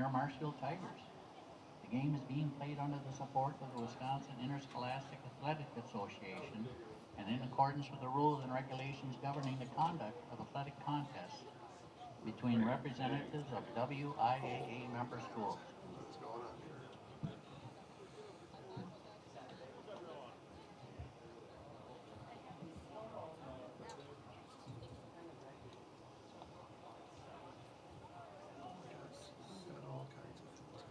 your Marshfield Tigers. The game is being played under the support of the Wisconsin Interscholastic Athletic Association and in accordance with the rules and regulations governing the conduct of athletic contests between representatives of WIAA member schools. What's going on here? Said all kinds of things.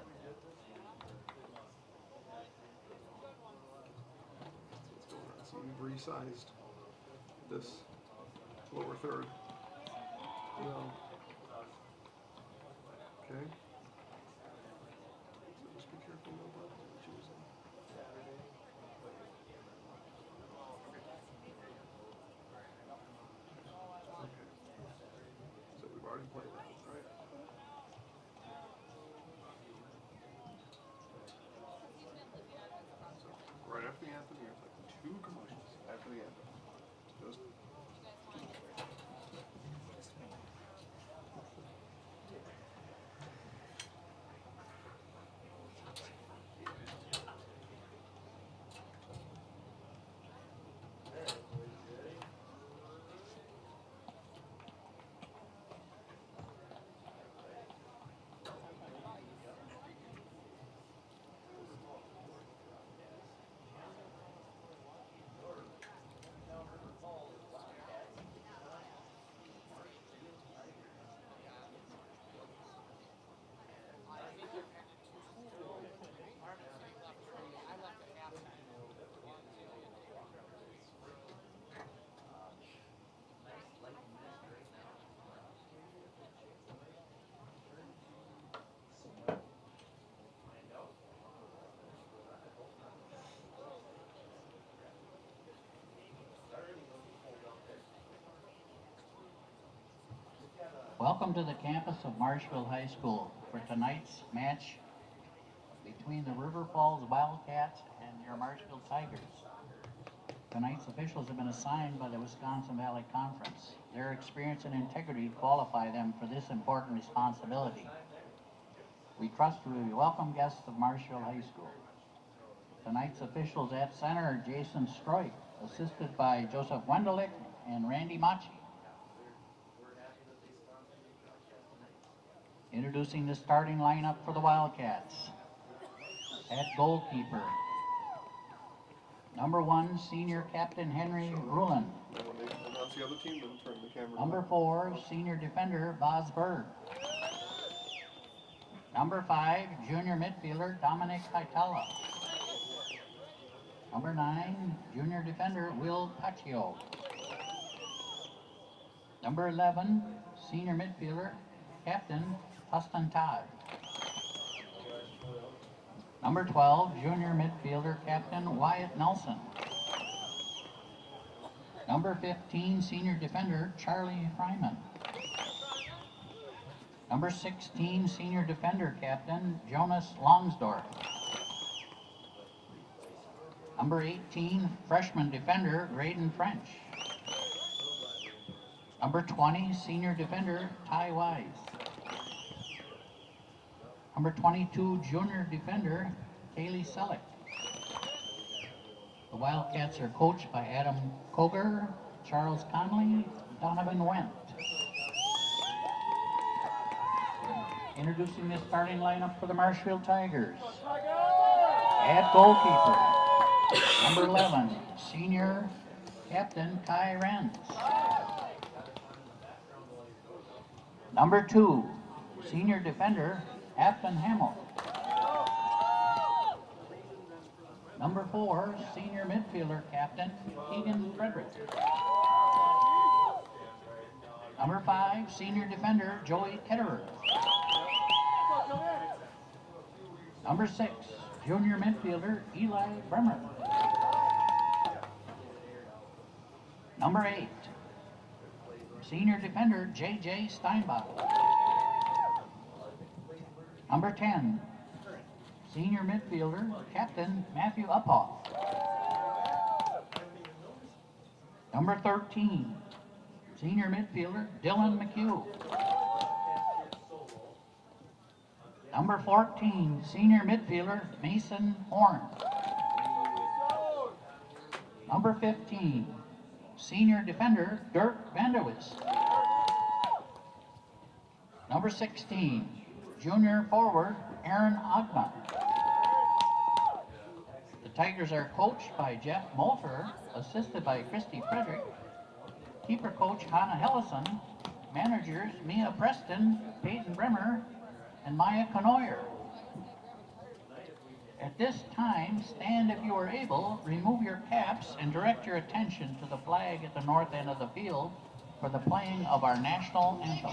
That's what's going on. So we've resized this lower third. No. Okay. So just be careful about what you're choosing. Okay. So we've already played that, right? So right after the anthem, you have like 2 commercials after the anthem. Just Welcome to the campus of Marshfield High School for tonight's match between the River Falls Wildcats and your Marshfield Tigers. Tonight's officials have been assigned by the Wisconsin Valley Conference. Their experience and integrity qualify them for this important responsibility. We trust you will be welcome guests of Marshfield High School. Tonight's officials at center are Jason Stroik, assisted by Joseph Wendelich and Randy Machi. Introducing the starting lineup for the Wildcats. At goalkeeper, number 1, senior captain Henry Rulin. then when they announce the other team, then turn the camera. Number 4, senior defender Boz Berg. Number 5, junior midfielder Dominic Haitala. Number 9, junior defender Will Paccio. Number 11, senior midfielder captain Huston Todd. Number 12, junior midfielder captain Wyatt Nelson. Number 15, senior defender Charlie Fryman. Number 16, senior defender captain Jonas Longsdorf. Number 18, freshman defender Graydon French. Number 20, senior defender Ty Wise. Number 22, junior defender Kaylee Selleck. The Wildcats are coached by Adam Koger, Charles Conley, Donovan Wendt. Introducing the starting lineup for the Marshfield Tigers. At goalkeeper, number 11, senior captain Kai Renz. Number 2, senior defender Afton Hamill. Number 4, senior midfielder captain Keegan Frederick. Number 5, senior defender Joey Ketterer. Number 6, junior midfielder Eli Bremer. Number 8, senior defender J.J. Steinbach. Number 10, senior midfielder captain Matthew Uphoff. Number 13, senior midfielder Dylan McHugh. Number 14, senior midfielder Mason Horn. Number 15, senior defender Dirk Vanderwis. Number 16, junior forward Aaron Ogma. The Tigers are coached by Jeff Moulter, assisted by Christy Frederick, keeper coach Hannah Hellison, managers Mia Preston, Peyton Bremer, and Maya Conoyer. At this time, stand if you are able, remove your caps, and direct your attention to the flag at the north end of the field for the playing of our national anthem.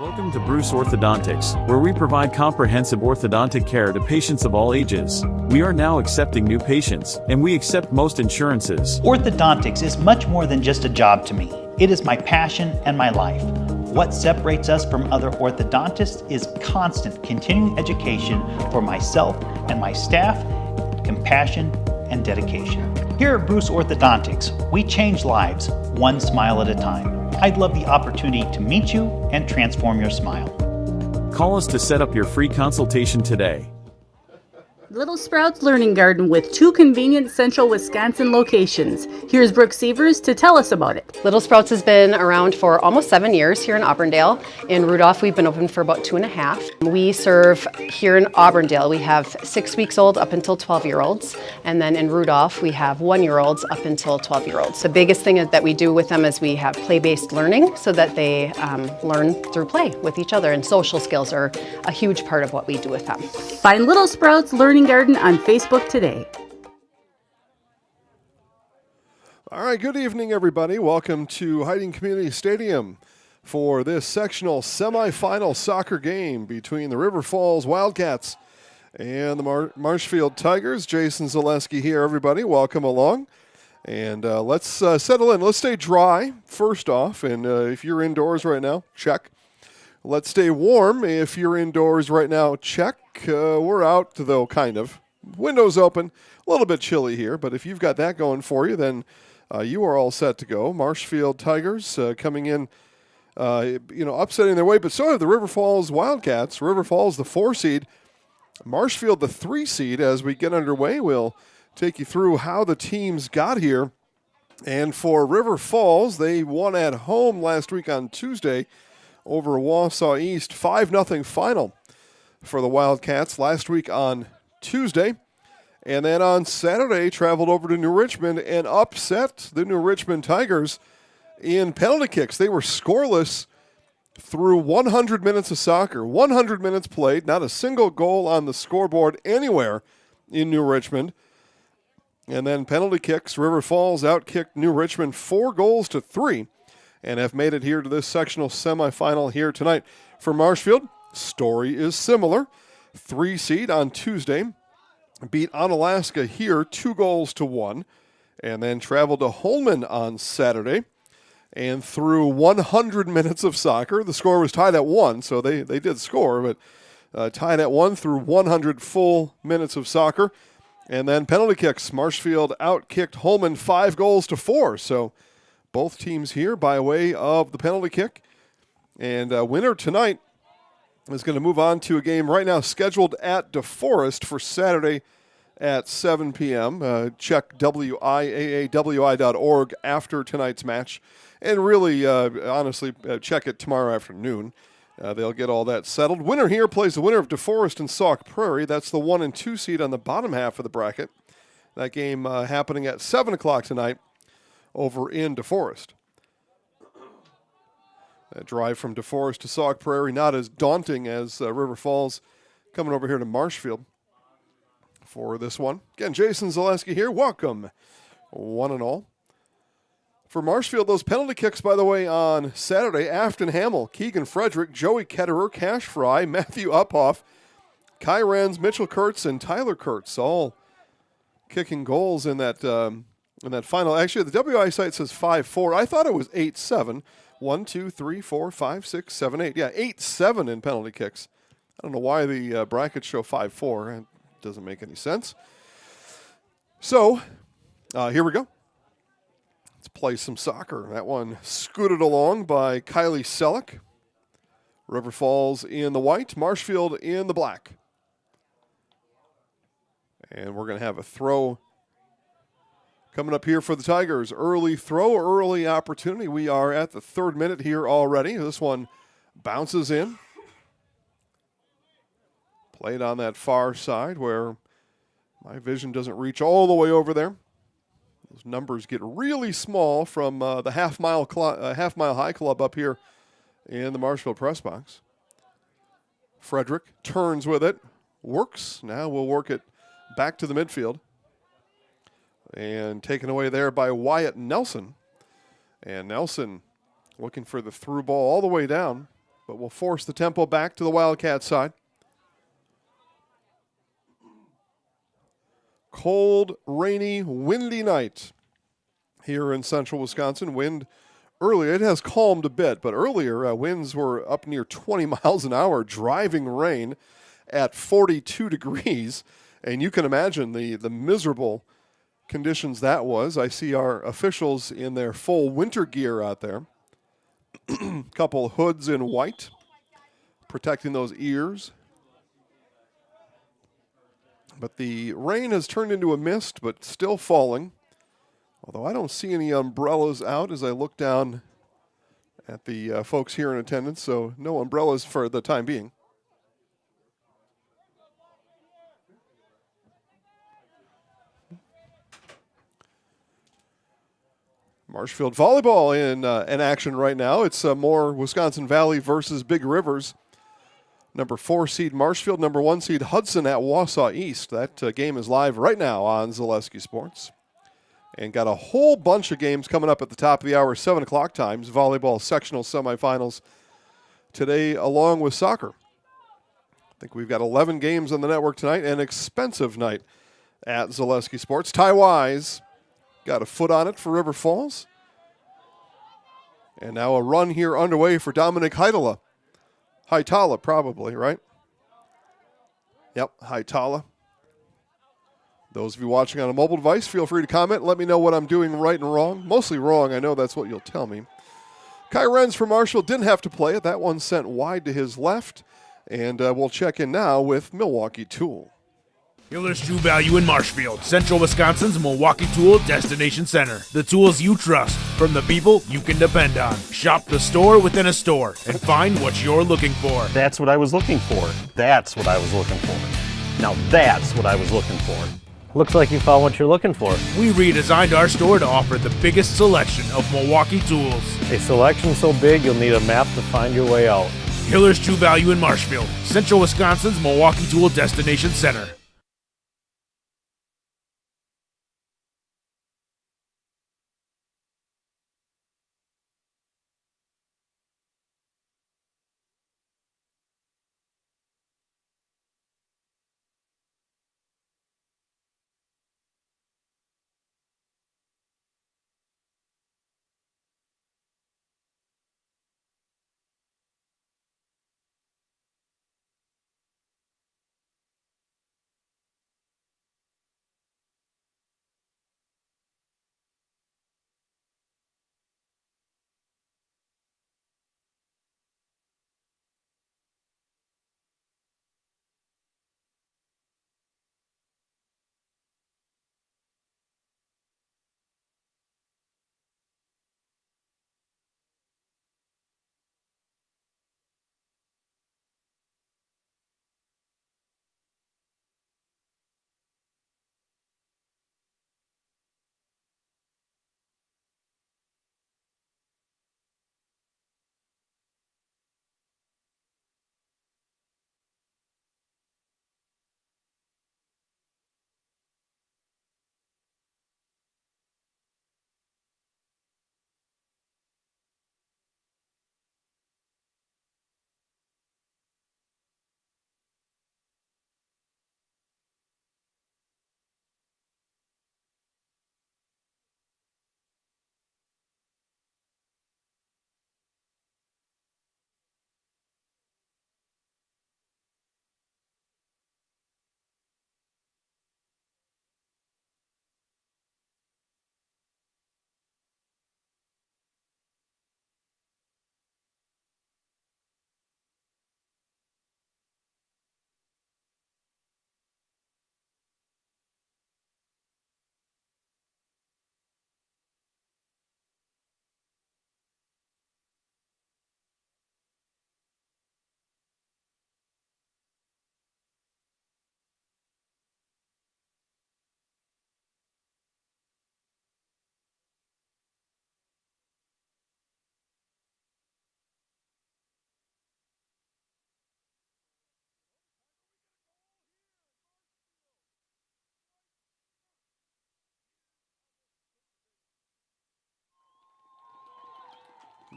Welcome to Bruce Orthodontics, where we provide comprehensive orthodontic care to patients of all ages. We are now accepting new patients, and we accept most insurances. Orthodontics is much more than just a job to me. It is my passion and my life. What separates us from other orthodontists is constant continuing education for myself and my staff, compassion, and dedication. Here at Bruce Orthodontics, we change lives one smile at a time. I'd love the opportunity to meet you and transform your smile. Call us to set up your free consultation today. Little Sprouts Learning Garden with 2 convenient central Wisconsin locations. Here's Brooke Sievers to tell us about it. Little Sprouts has been around for almost 7 years here in Auburndale. In Rudolph, we've been open for about 2.5. We serve here in Auburndale, we have 6 weeks old up until 12-year-olds. And then in Rudolph, we have 1-year-olds up until 12-year-olds. The biggest thing that we do with them is we have play-based learning so that they learn through play with each other. And social skills are a huge part of what we do with them. Find Little Sprouts Learning Garden on Facebook today. All right, good evening, everybody. Welcome to Hiding Community Stadium for this sectional semifinal soccer game between the River Falls Wildcats and the Marshfield Tigers. Jason Zaleski here, everybody. Welcome along. And let's settle in. Let's stay dry, first off. And if you're indoors right now, check. Let's stay warm. If you're indoors right now, check. We're out, though, kind of. Windows open. A little bit chilly here, but if you've got that going for you, then you are all set to go. Marshfield Tigers coming in, upsetting their way, but so have the River Falls Wildcats. River Falls, the 4 seed. Marshfield, the 3 seed. As we get underway, we'll take you through how the teams got here. And for River Falls, they won at home last week on Tuesday over Wausau East. 5-0 final for the Wildcats last week on Tuesday. And then on Saturday, traveled over to New Richmond and upset the New Richmond Tigers in penalty kicks. They were scoreless through 100 minutes of soccer. 100 minutes played, not a single goal on the scoreboard anywhere in New Richmond. And then penalty kicks, River Falls outkicked New Richmond 4-3 and have made it here to this sectional semifinal here tonight. For Marshfield, story is similar. 3 seed on Tuesday. Beat Onalaska here 2-1, and then traveled to Holman on Saturday. And through 100 minutes of soccer, the score was tied at 1, so they did score, but tied at 1 through 100 full minutes of soccer. And then penalty kicks. Marshfield outkicked Holman 5-4. So both teams here by way of the penalty kick. And winner tonight is going to move on to a game right now scheduled at DeForest for Saturday at 7 p.m. Check WIAA.org after tonight's match. And really, honestly, check it tomorrow afternoon. They'll get all that settled. Winner here plays the winner of DeForest and Sauk Prairie. That's the 1 and 2 seed on the bottom half of the bracket. That game happening at 7 o'clock tonight over in DeForest. That drive from DeForest to Sauk Prairie, not as daunting as River Falls coming over here to Marshfield for this one. Again, Jason Zaleski here. Welcome, one and all. For Marshfield, those penalty kicks, by the way, on Saturday, Afton Hamill, Keegan Frederick, Joey Ketterer, Cash Fry, Matthew Uphoff, Kai Renz, Mitchell Kurtz, and Tyler Kurtz, all kicking goals in that final. Actually, the WI site says 5-4. I thought it was 8-7. 1, 2, 3, 4, 5, 6, 7, 8. Yeah, 8-7 in penalty kicks. I don't know why the brackets show 5-4. It doesn't make any sense. So, here we go. Let's play some soccer. That one scooted along by Kylie Selleck. River Falls in the white, Marshfield in the black. And we're going to have a throw coming up here for the Tigers. Early throw, early opportunity. We are at the 3rd minute here already. This one bounces in. Played on that far side where my vision doesn't reach all the way over there. Those numbers get really small from the half mile high club up here in the Marshfield press box. Frederick turns with it, works. Now we'll work it back to the midfield. And taken away there by Wyatt Nelson. And Nelson looking for the through ball all the way down, but will force the tempo back to the Wildcat side. Cold, rainy, windy night here in central Wisconsin. Wind earlier, it has calmed a bit, but earlier winds were up near 20 miles an hour, driving rain at 42 degrees. And you can imagine the miserable conditions that was. I see our officials in their full winter gear out there. Couple hoods in white, protecting those ears. But the rain has turned into a mist, but still falling. Although I don't see any umbrellas out as I look down at the folks here in attendance, so no umbrellas for the time being. Marshfield volleyball in action right now. It's more Wisconsin Valley versus Big Rivers. Number 4 seed Marshfield, number 1 seed Hudson at Wausau East. That game is live right now on Zaleski Sports. And got a whole bunch of games coming up at the top of the hour, 7 o'clock times. Volleyball sectional semifinals today along with soccer. I think we've got 11 games on the network tonight. An expensive night at Zaleski Sports. Ty Wise got a foot on it for River Falls. And now a run here underway for Dominic Heitala. Heitala, probably, right? Yep, Heitala. Those of you watching on a mobile device, feel free to comment. Let me know what I'm doing right and wrong. Mostly wrong. I know that's what you'll tell me. Kai Renz for Marshall didn't have to play it. That one sent wide to his left. And we'll check in now with Milwaukee Tool. Hiller's True Value in Marshfield, Central Wisconsin's Milwaukee Tool Destination Center. The tools you trust from the people you can depend on. Shop the store within a store and find what you're looking for. That's what I was looking for. That's what I was looking for. Now that's what I was looking for. Looks like you found what you're looking for. We redesigned our store to offer the biggest selection of Milwaukee tools. A selection so big you'll need a map to find your way out. Hiller's True Value in Marshfield, Central Wisconsin's Milwaukee Tool Destination Center.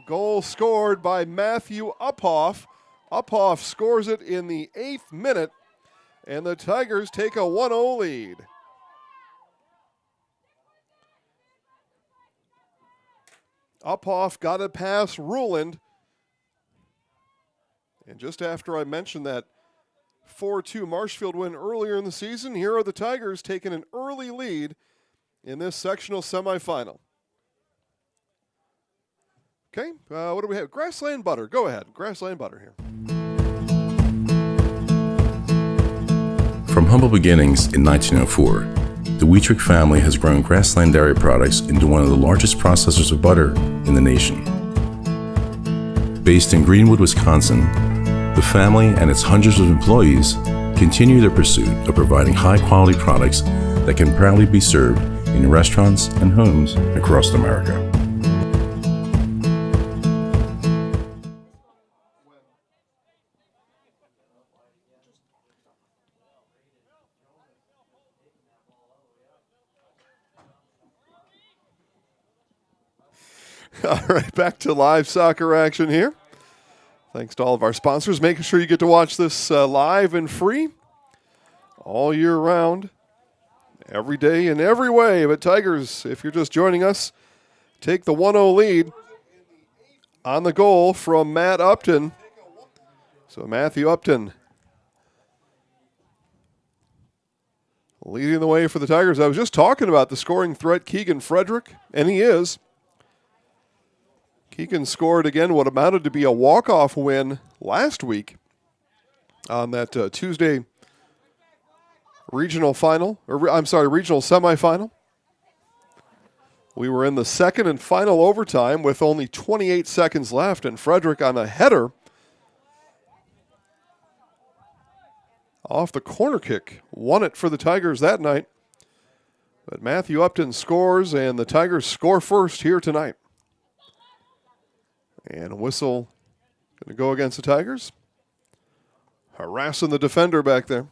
Goal scored by Matthew Uphoff. Uphoff scores it in the 8th minute, and the Tigers take a 1-0 lead. Uphoff got it past Ruland. And just after I mentioned that 4-2 Marshfield win earlier in the season, here are the Tigers taking an early lead in this sectional semifinal. Okay, what do we have? Grassland Butter. Go ahead. Grassland Butter here. From humble beginnings in 1904, the Wheatrick family has grown Grassland dairy products into one of the largest processors of butter in the nation. Based in Greenwood, Wisconsin, the family and its hundreds of employees continue their pursuit of providing high-quality products that can proudly be served in restaurants and homes across America. All right, back to live soccer action here. Thanks to all of our sponsors. Making sure you get to watch this live and free all year round, every day in every way. But Tigers, if you're just joining us, take the 1-0 lead on the goal from Matt Upton. So Matthew Upton leading the way for the Tigers. I was just talking about the scoring threat, Keegan Frederick, and he is. Keegan scored again what amounted to be a walk-off win last week on that Tuesday regional semifinal. We were in the second and final overtime with only 28 seconds left, and Frederick on a header off the corner kick won it for the Tigers that night. But Matthew Upton scores, and the Tigers score first here tonight. And a whistle going to go against the Tigers. Harassing the defender back there.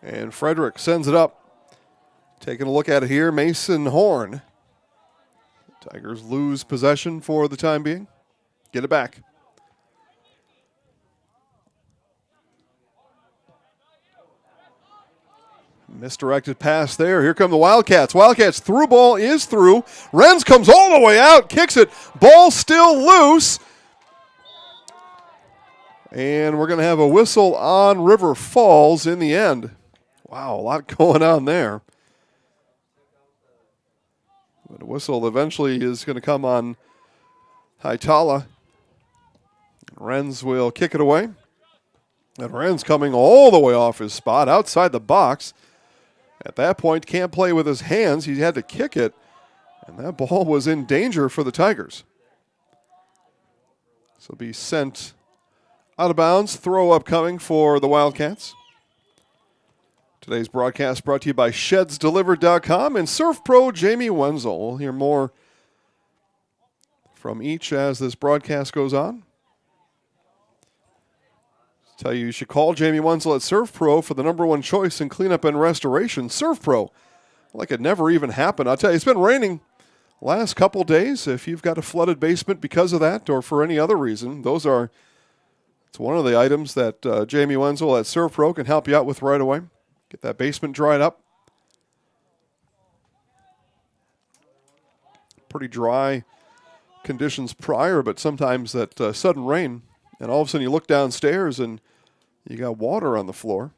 And Frederick sends it up. Taking a look at it here, Mason Horn. Tigers lose possession for the time being. Get it back. Misdirected pass there. Here come the Wildcats. Wildcats through ball is through. Renz comes all the way out, kicks it. Ball still loose. And we're going to have a whistle on River Falls in the end. Wow, a lot going on there. But a whistle eventually is going to come on Haitala. Renz will kick it away. And Renz coming all the way off his spot outside the box. At that point, can't play with his hands. He had to kick it. And that ball was in danger for the Tigers. So it'll be sent out of bounds. Throw up coming for the Wildcats. Today's broadcast brought to you by ShedsDelivered.com and Surf Pro Jamie Wenzel. We'll hear more from each as this broadcast goes on. Tell you should call Jamie Wenzel at Surf Pro for the #1 choice in cleanup and restoration. Surf Pro, like it never even happened. I'll tell you, it's been raining last couple days. If you've got a flooded basement because of that or for any other reason, it's one of the items that Jamie Wenzel at Surf Pro can help you out with right away. Get that basement dried up. Pretty dry conditions prior, but sometimes that sudden rain, and all of a sudden you look downstairs and you got water on the floor.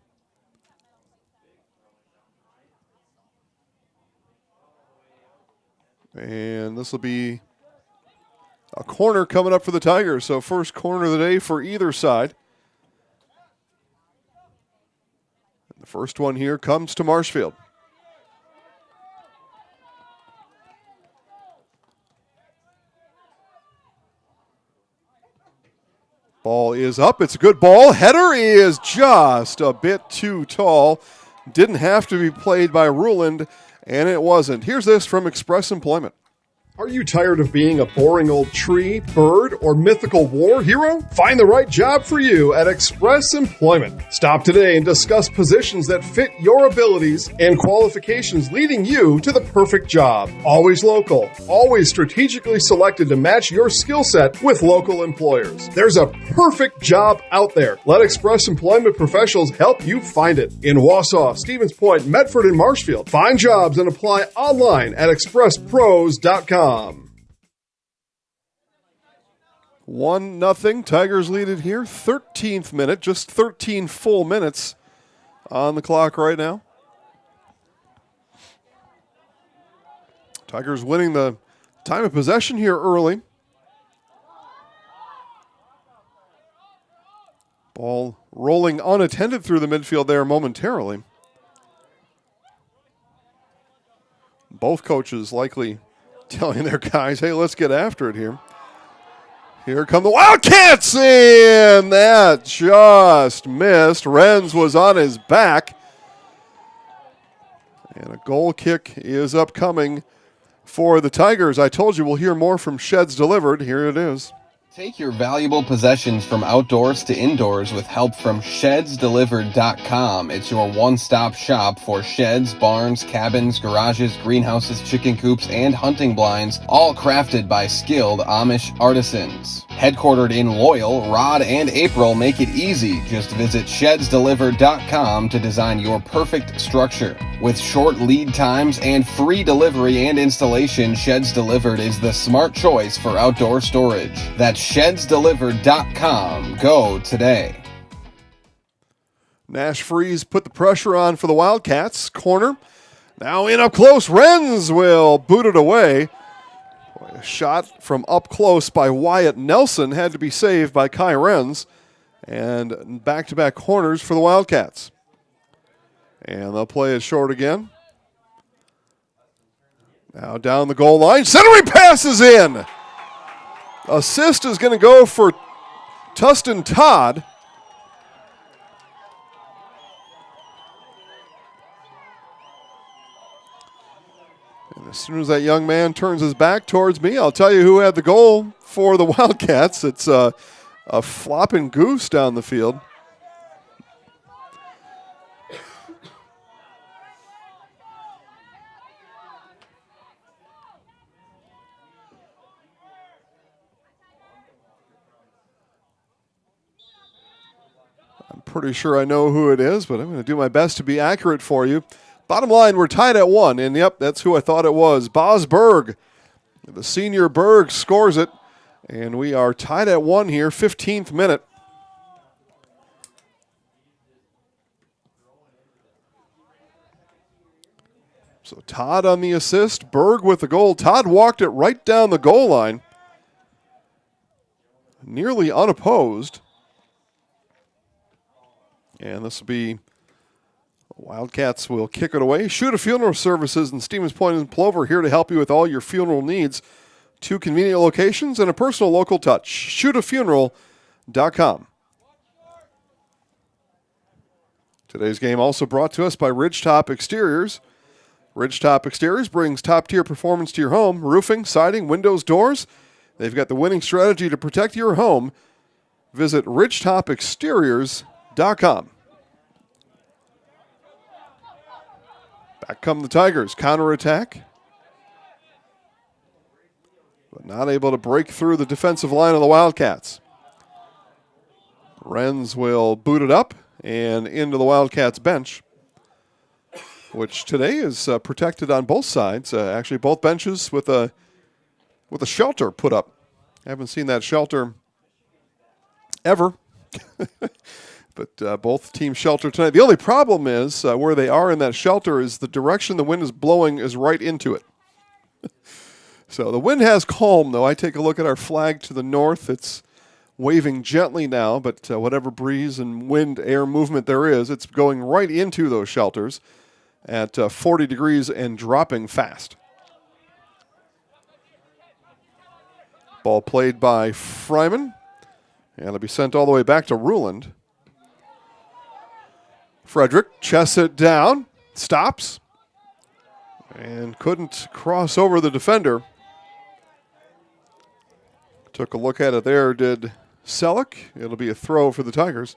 And this will be a corner coming up for the Tigers. So first corner of the day for either side. The first one here comes to Marshfield. Ball is up. It's a good ball. Header is just a bit too tall. didn't have to be played by Ruland, and it wasn't. Here's this from Express Employment. Are you tired of being a boring old tree, bird, or mythical war hero? Find the right job for you at Express Employment. Stop today and discuss positions that fit your abilities and qualifications, leading you to the perfect job. Always local, always strategically selected to match your skill set with local employers. There's a perfect job out there. Let Express Employment professionals help you find it. In Wausau, Stevens Point, Medford, and Marshfield. Find jobs and apply online at expresspros.com. 1-0. Tigers lead it here. 13th minute. Just 13 full minutes on the clock right now. Tigers winning the time of possession here early. Ball rolling unattended through the midfield there momentarily. Both coaches likely telling their guys, hey, let's get after it here. Here come the Wildcats, and that just missed. Renz was on his back. And a goal kick is upcoming for the Tigers. I told you we'll hear more from Sheds Delivered. Here it is. Take your valuable possessions from outdoors to indoors with help from ShedsDelivered.com. It's your one-stop shop for sheds, barns, cabins, garages, greenhouses, chicken coops, and hunting blinds, all crafted by skilled Amish artisans. Headquartered in Loyal, Rod and April make it easy. Just visit ShedsDelivered.com to design your perfect structure. With short lead times and free delivery and installation, Sheds Delivered is the smart choice for outdoor storage. That's ShedsDelivered.com. Go today. Nash Freeze put the pressure on for the Wildcats. Corner. Now in up close. Renz will boot it away. A shot from up close by Wyatt Nelson had to be saved by Kai Renz. And back-to-back corners for the Wildcats. And they'll play it short again. Now down the goal line. Centering pass is in. Assist is going to go for Tustin Todd. And as soon as that young man turns his back towards me, I'll tell you who had the goal for the Wildcats. It's a flopping goose down the field. Pretty sure I know who it is, but I'm going to do my best to be accurate for you. Bottom line, we're tied at 1, and yep, that's who I thought it was. Boz Berg, the senior Berg, scores it, and we are tied at 1 here, 15th minute. So Todd on the assist, Berg with the goal. Todd walked it right down the goal line, nearly unopposed. And this will be, Wildcats will kick it away. Shoot a Funeral Services in Stevens Point and Plover, here to help you with all your funeral needs. 2 convenient locations and a personal local touch. Shootafuneral.com. Today's game also brought to us by Ridgetop Exteriors. Ridgetop Exteriors brings top-tier performance to your home. Roofing, siding, windows, doors. They've got the winning strategy to protect your home. Visit ridgetopexteriors.com. Back come the Tigers. Counterattack. But not able to break through the defensive line of the Wildcats. Renz will boot it up and into the Wildcats bench, which today is protected on both sides. Actually, both benches with a shelter put up. I haven't seen that shelter ever. But both teams shelter tonight. The only problem is where they are in that shelter is the direction the wind is blowing is right into it. So the wind has calmed, though. I take a look at our flag to the north. It's waving gently now, but whatever breeze and wind, air movement there is, it's going right into those shelters at 40 degrees and dropping fast. Ball played by Fryman, and it'll be sent all the way back to Ruland. Frederick chests it down, stops, and couldn't cross over the defender. Took a look at it there, did Selleck. It'll be a throw for the Tigers.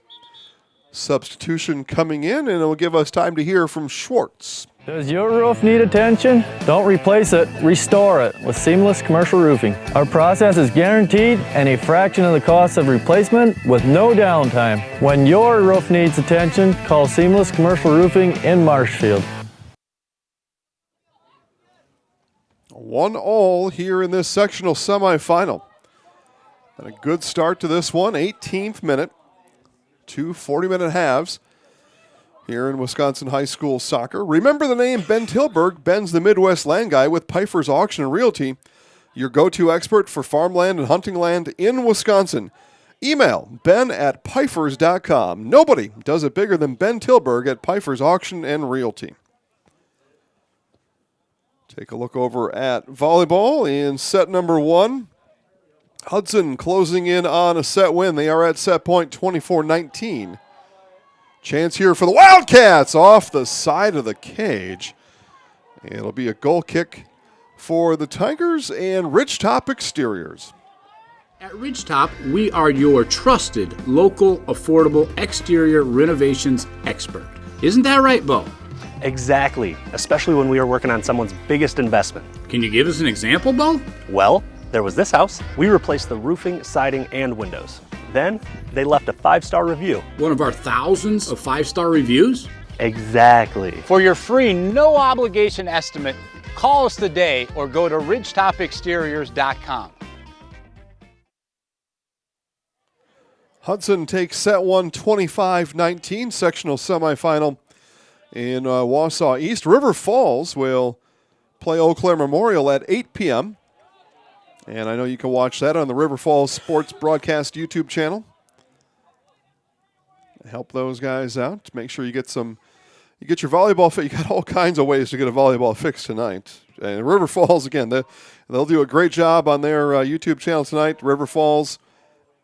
Substitution coming in, and it'll give us time to hear from Schwartz. Does your roof need attention? Don't replace it, restore it with Seamless Commercial Roofing. Our process is guaranteed and a fraction of the cost of replacement with no downtime. When your roof needs attention, call Seamless Commercial Roofing in Marshfield. 1-1 here in this sectional semifinal. And a good start to this one, 18th minute. 2 40-minute halves here in Wisconsin high school soccer. Remember the name Ben Tilburg. Ben's the Midwest land guy with Pfeiffer's Auction and Realty, your go-to expert for farmland and hunting land in Wisconsin. Email ben@pfeifers.com. Nobody does it bigger than Ben Tilburg at Pfeiffer's Auction and Realty. Take a look over at volleyball in set number 1. Hudson closing in on a set win. They are at set point 24-19. Chance here for the Wildcats off the side of the cage. It'll be a goal kick for the Tigers and Ridgetop Exteriors. At Ridgetop, we are your trusted, local, affordable exterior renovations expert. Isn't that right, Bo? Exactly, especially when we are working on someone's biggest investment. Can you give us an example, Bo? Well, there was this house. We replaced the roofing, siding, and windows. Then they left a 5-star review. One of our thousands of 5-star reviews? Exactly. For your free, no obligation estimate, call us today or go to ridgetopexteriors.com. Hudson takes set 1 25-19, sectional semifinal in Wausau East. River Falls will play Eau Claire Memorial at 8 p.m. And I know you can watch that on the River Falls Sports Broadcast YouTube channel. Help those guys out. Make sure you get your volleyball fix. You got all kinds of ways to get a volleyball fix tonight. And River Falls, again, they'll do a great job on their YouTube channel tonight. River Falls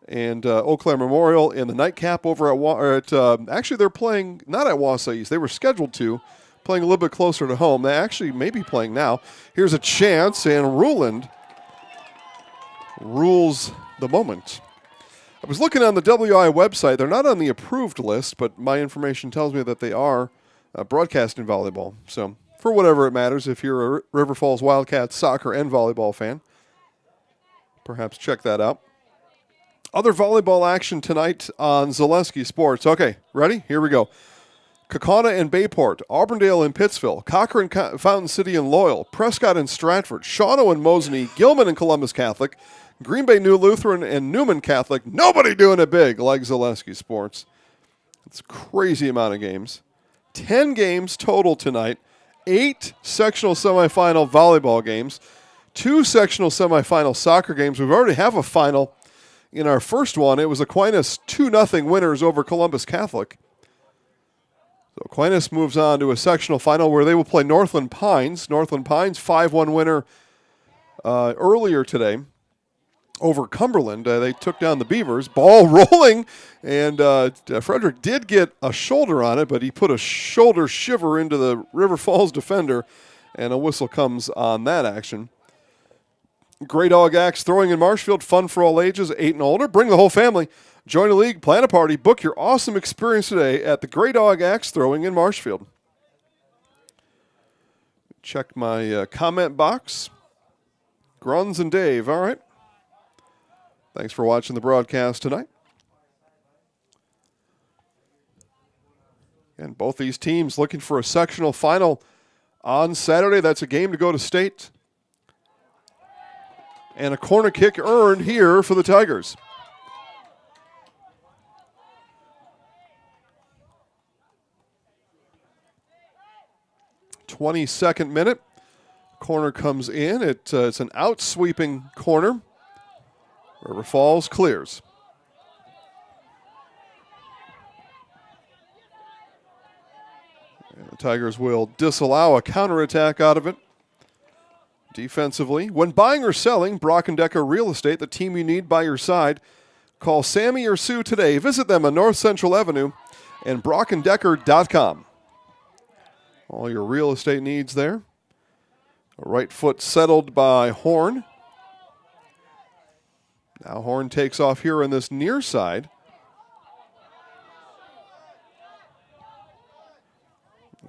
and Eau Claire Memorial in the nightcap over at actually, they're playing not at Wausau East. They were scheduled to, playing a little bit closer to home. They actually may be playing now. Here's a chance, and Ruland rules the moment. I was looking on the WIAA website. They're not on the approved list, but my information tells me that they are broadcasting volleyball. So for whatever it matters, if you're a River Falls Wildcats soccer and volleyball fan, perhaps check that out. Other volleyball action tonight on Zaleski Sports. Okay, ready? Here we go. Kaukauna and Bayport, Auburndale and Pittsville, Cochrane, Fountain City and Loyal, Prescott and Stratford, Shawano and Mosney, Gilman and Columbus Catholic, Green Bay New Lutheran and Newman Catholic. Nobody doing it big like Zaleski Sports. It's a crazy amount of games. 10 games total tonight. 8 sectional semifinal volleyball games. 2 sectional semifinal soccer games. We already have a final in our first one. It was Aquinas 2-0 winners over Columbus Catholic. So Aquinas moves on to a sectional final where they will play Northland Pines. Northland Pines 5-1 winner earlier today over Cumberland. They took down the Beavers. Ball rolling, and Frederick did get a shoulder on it, but he put a shoulder shiver into the River Falls defender, and a whistle comes on that action. Grey Dog Axe throwing in Marshfield, fun for all ages, 8 and older. Bring the whole family. Join a league, plan a party, book your awesome experience today at the Grey Dog Axe throwing in Marshfield. Check my comment box. Gruns and Dave, all right. Thanks for watching the broadcast tonight. And both these teams looking for a sectional final on Saturday. That's a game to go to state. And a corner kick earned here for the Tigers. .22 minute. Corner comes in. It's an out-sweeping corner. River Falls clears. And the Tigers will disallow a counterattack out of it. Defensively, when buying or selling, Brock & Decker Real Estate, the team you need by your side. Call Sammy or Sue today. Visit them on North Central Avenue and brockendecker.com. All your real estate needs there. Right foot settled by Horn. Now Horn takes off here on this near side.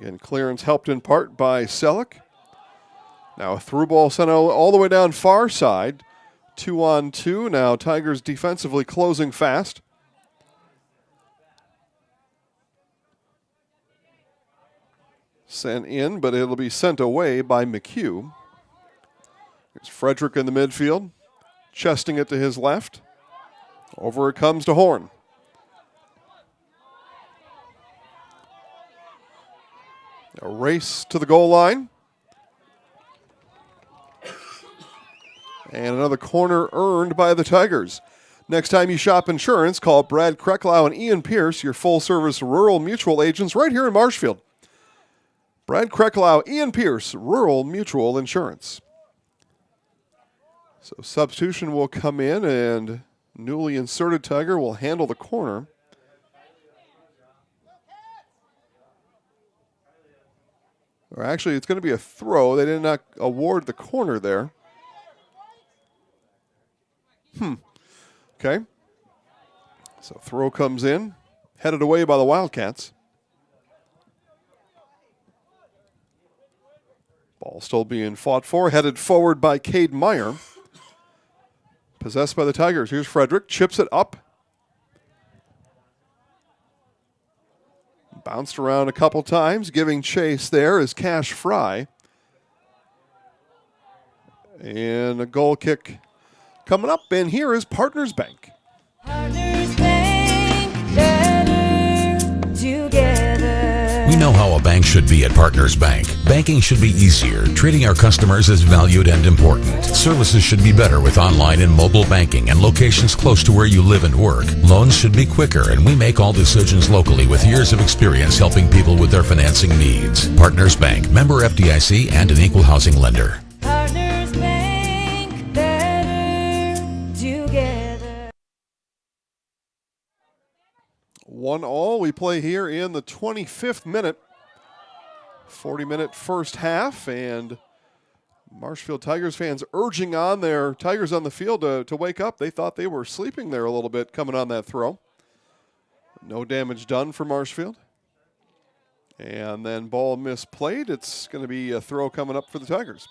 Again, clearance helped in part by Selleck. Now a through ball sent all the way down far side. 2-on-2. Now Tigers defensively closing fast. Sent in, but it'll be sent away by McHugh. There's Frederick in the midfield, chesting it to his left. Over it comes to Horn. A race to the goal line. And another corner earned by the Tigers. Next time you shop insurance, call Brad Krecklau and Ian Pierce, your full-service rural mutual agents right here in Marshfield. Brad Krecklau, Ian Pierce, Rural Mutual Insurance. So substitution will come in, and newly inserted Tiger will handle the corner. Or actually, it's going to be a throw. They did not award the corner there. Okay. So throw comes in, headed away by the Wildcats. Ball still being fought for, headed forward by Cade Meyer. Possessed by the Tigers. Here's Frederick, chips it up. Bounced around a couple times, giving chase there is Cash Fry. And a goal kick coming up, and here is Partners Bank. Partners Bank, better together. We know how a bank should be at Partners Bank. Banking should be easier. Treating our customers as valued and important. Services should be better with online and mobile banking and locations close to where you live and work. Loans should be quicker, and we make all decisions locally with years of experience helping people with their financing needs. Partners Bank, member FDIC, and an equal housing lender. Partners Bank, better together. 1-1. We play here in the 25th minute. 40-minute first half, and Marshfield Tigers fans urging on their Tigers on the field to wake up. They thought they were sleeping there a little bit coming on that throw. No damage done for Marshfield. And then ball misplayed. It's going to be a throw coming up for the Tigers.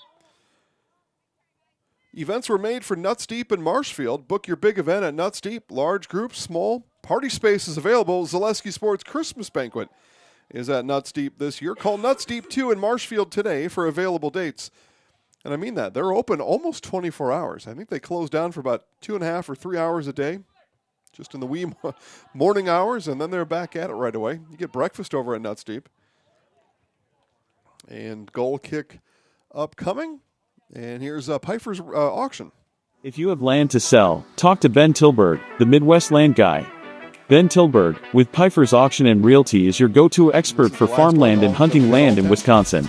Events were made for Nuts Deep in Marshfield. Book your big event at Nuts Deep. Large groups, small, party space is available. Zaleski Sports Christmas Banquet is at Nuts Deep this year. Call Nuts Deep 2 in Marshfield today for available dates. And I mean that. They're open almost 24 hours. I think they close down for about 2.5 or 3 hours a day, just in the wee morning hours, and then they're back at it right away. You get breakfast over at Nuts Deep. And goal kick upcoming. And here's Pfeiffer's auction. If you have land to sell, talk to Ben Tilburg, the Midwest land guy. Ben Tilburg, with Pfeiffer's Auction and Realty, is your go-to expert for farmland and hunting land in Wisconsin.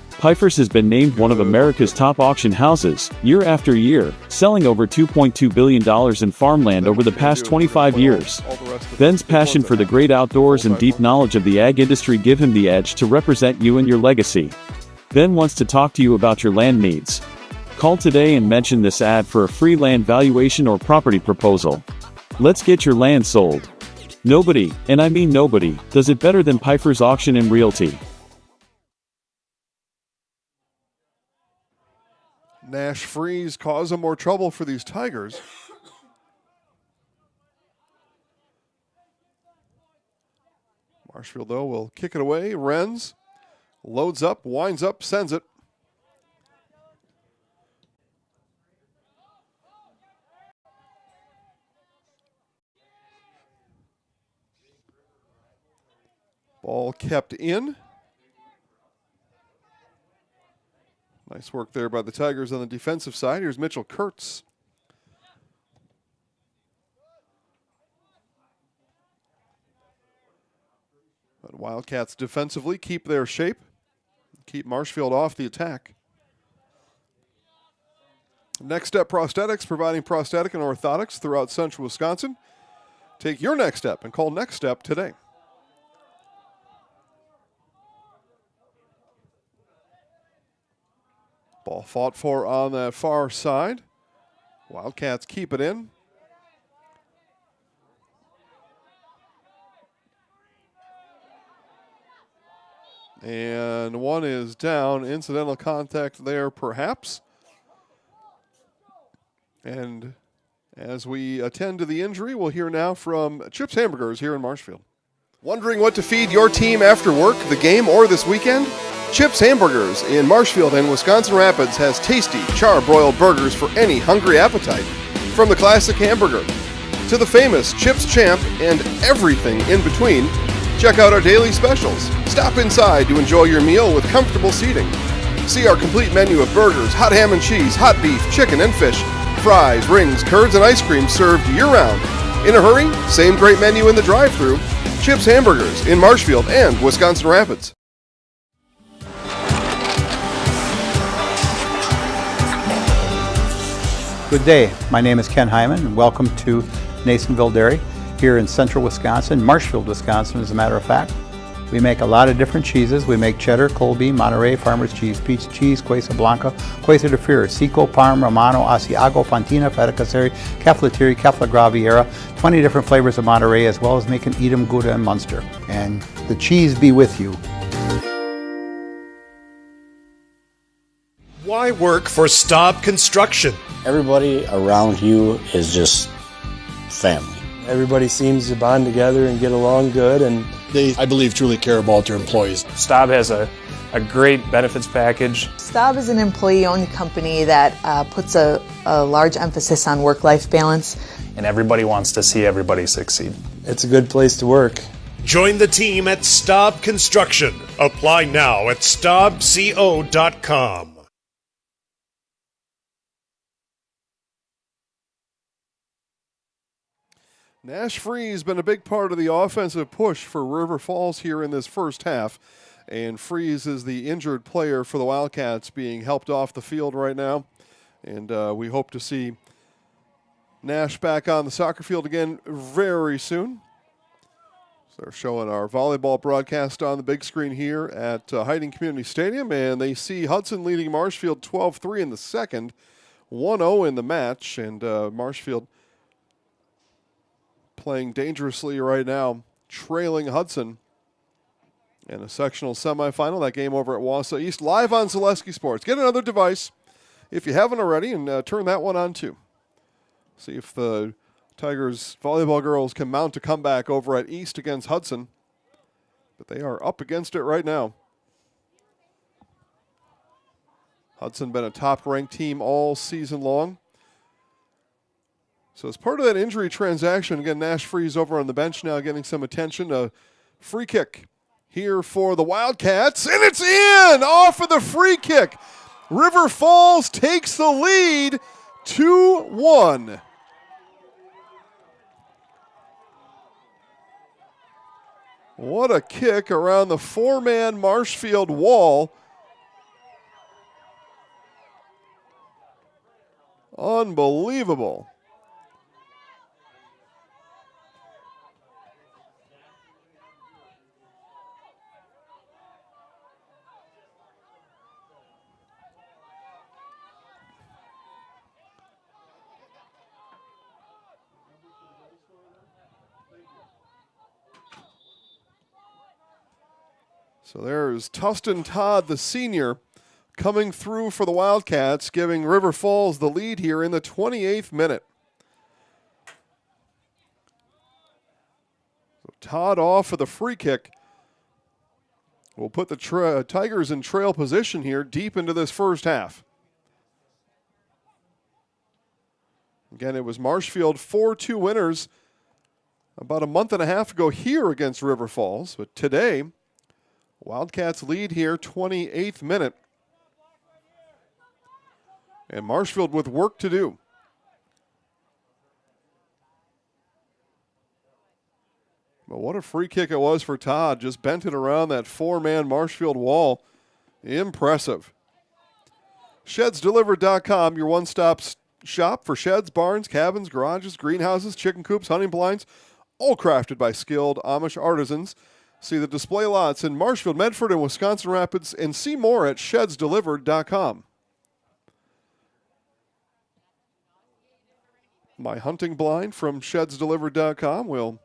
Pfeiffer's has been named one of America's top auction houses, year after year, selling over $2.2 billion in farmland over the past 25 years. Ben's passion for the great outdoors and deep knowledge of the ag industry give him the edge to represent you and your legacy. Ben wants to talk to you about your land needs. Call today and mention this ad for a free land valuation or property proposal. Let's get your land sold. Nobody, and I mean nobody, does it better than Pfeiffer's Auction and Realty. Nash freeze causing more trouble for these Tigers. Marshfield, though, will kick it away. Renz loads up, winds up, sends it. Ball kept in. Nice work there by the Tigers on the defensive side. Here's Mitchell Kurtz. But Wildcats defensively keep their shape. Keep Marshfield off the attack. Next Step Prosthetics, providing prosthetic and orthotics throughout central Wisconsin. Take your next step and call Next Step today. Ball fought for on that far side. Wildcats keep it in. And one is down. Incidental contact there, perhaps. And as we attend to the injury, we'll hear now from Chips Hamburgers here in Marshfield. Wondering what to feed your team after work, the game, or this weekend? Chips Hamburgers in Marshfield and Wisconsin Rapids has tasty, char-broiled burgers for any hungry appetite. From the classic hamburger to the famous Chips Champ and everything in between, check out our daily specials. Stop inside to enjoy your meal with comfortable seating. See our complete menu of burgers, hot ham and cheese, hot beef, chicken and fish, fries, rings, curds, and ice cream served year-round. In a hurry? Same great menu in the drive-thru. Chips Hamburgers in Marshfield and Wisconsin Rapids. Good day. My name is Ken Hyman, and welcome to Nasonville Dairy here in central Wisconsin, Marshfield, Wisconsin, as a matter of fact. We make a lot of different cheeses. We make cheddar, Colby, Monterey, Farmer's Cheese, Peach Cheese, Quesa Blanca, Quesa de Fear, Seco, Parm, Romano, Asiago, Fontina, Feta Caseri, Caflateri, Cafla Graviera, 20 different flavors of Monterey, as well as making Edam, Gouda, and Munster. And the cheese be with you. Why work for Staub Construction? Everybody around you is just family. Everybody seems to bond together and get along good, and they, I believe, truly care about their employees. Staub has a great benefits package. Staub is an employee-owned company that puts a large emphasis on work-life balance. And everybody wants to see everybody succeed. It's a good place to work. Join the team at Staub Construction. Apply now at staubco.com. Nash Free's been a big part of the offensive push for River Falls here in this first half. And Freeze is the injured player for the Wildcats being helped off the field right now. And we hope to see Nash back on the soccer field again very soon. So they're showing our volleyball broadcast on the big screen here at Hiding Community Stadium. And they see Hudson leading Marshfield 12-3 in the second, 1-0 in the match. And Marshfield playing dangerously right now, trailing Hudson in a sectional semifinal. That game over at Wausau East, live on Zaleski Sports. Get another device if you haven't already, and turn that one on too. See if the Tigers volleyball girls can mount a comeback over at East against Hudson. But they are up against it right now. Hudson been a top-ranked team all season long. So as part of that injury transaction, again, Nash Freeze over on the bench now getting some attention. A free kick here for the Wildcats, and it's in off of the free kick. River Falls takes the lead 2-1. What a kick around the four-man Marshfield wall. Unbelievable. So there's Tustin Todd, the senior, coming through for the Wildcats, giving River Falls the lead here in the 28th minute. So Todd off for the free kick. Will put the Tigers in trail position here deep into this first half. Again, it was Marshfield 4-2 winners about a month and a half ago here against River Falls, but today, Wildcats lead here, 28th minute. And Marshfield with work to do. But what a free kick it was for Todd. Just bent it around that four-man Marshfield wall. Impressive. ShedsDelivered.com, your one-stop shop for sheds, barns, cabins, garages, greenhouses, chicken coops, hunting blinds, all crafted by skilled Amish artisans. See the display lots in Marshfield, Medford, and Wisconsin Rapids, and see more at shedsdelivered.com. My hunting blind from shedsdelivered.com will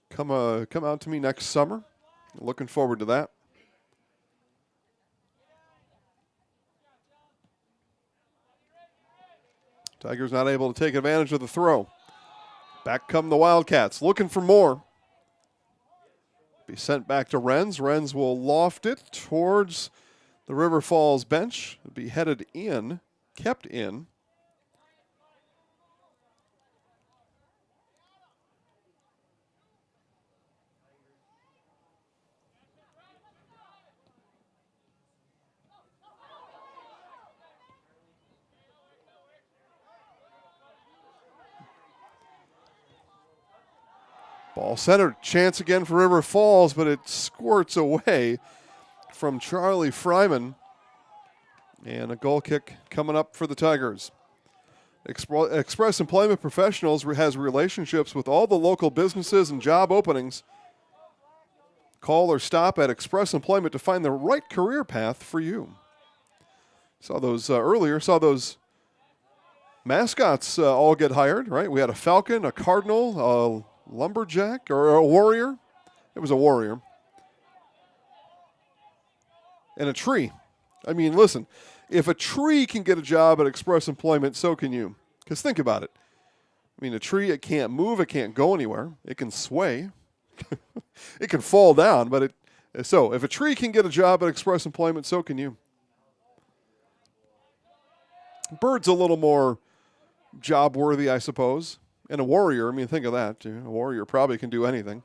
come out to me next summer. Looking forward to that. Tigers not able to take advantage of the throw. Back come the Wildcats, looking for more. Be sent back to Renz. Renz will loft it towards the River Falls bench. It'll be headed in, kept in. Ball centered, chance again for River Falls, but it squirts away from Charlie Fryman. And a goal kick coming up for the Tigers. Express Employment Professionals has relationships with all the local businesses and job openings. Call or stop at Express Employment to find the right career path for you. Saw those earlier, saw those mascots all get hired, right? We had a falcon, a cardinal, a lumberjack, or a warrior. It was a warrior. And a tree. I mean, listen, if a tree can get a job at Express Employment, so can you. Because think about it. I mean, a tree, it can't move, it can't go anywhere. It can sway. It can fall down, but so if a tree can get a job at Express Employment, so can you. Bird's a little more job worthy, I suppose. And a warrior, I mean, think of that. A warrior probably can do anything.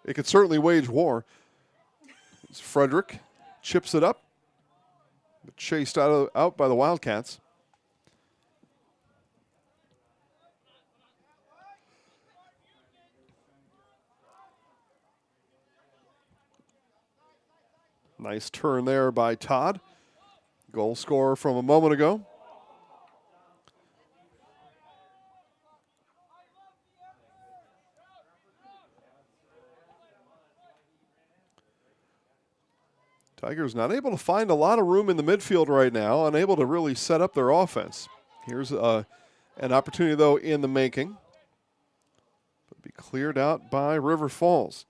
It could certainly wage war. It's Frederick chips it up, but chased out by the Wildcats. Nice turn there by Todd. Goal scorer from a moment ago. Tigers not able to find a lot of room in the midfield right now, unable to really set up their offense. Here's an opportunity, though, in the making. It'll be cleared out by River Falls.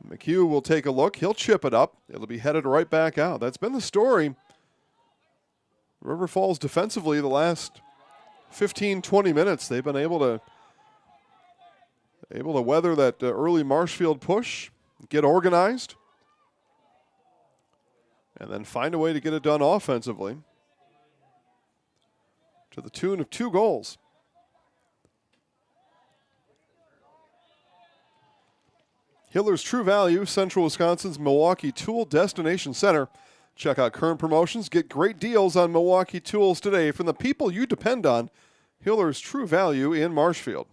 McHugh will take a look. He'll chip it up. It'll be headed right back out. That's been the story. River Falls defensively the last 15, 20 minutes, they've been able to weather that early Marshfield push, get organized, and then find a way to get it done offensively to the tune of 2 goals. Hiller's True Value, Central Wisconsin's Milwaukee Tool Destination Center. Check out current promotions. Get great deals on Milwaukee tools today from the people you depend on. Hiller's True Value in Marshfield.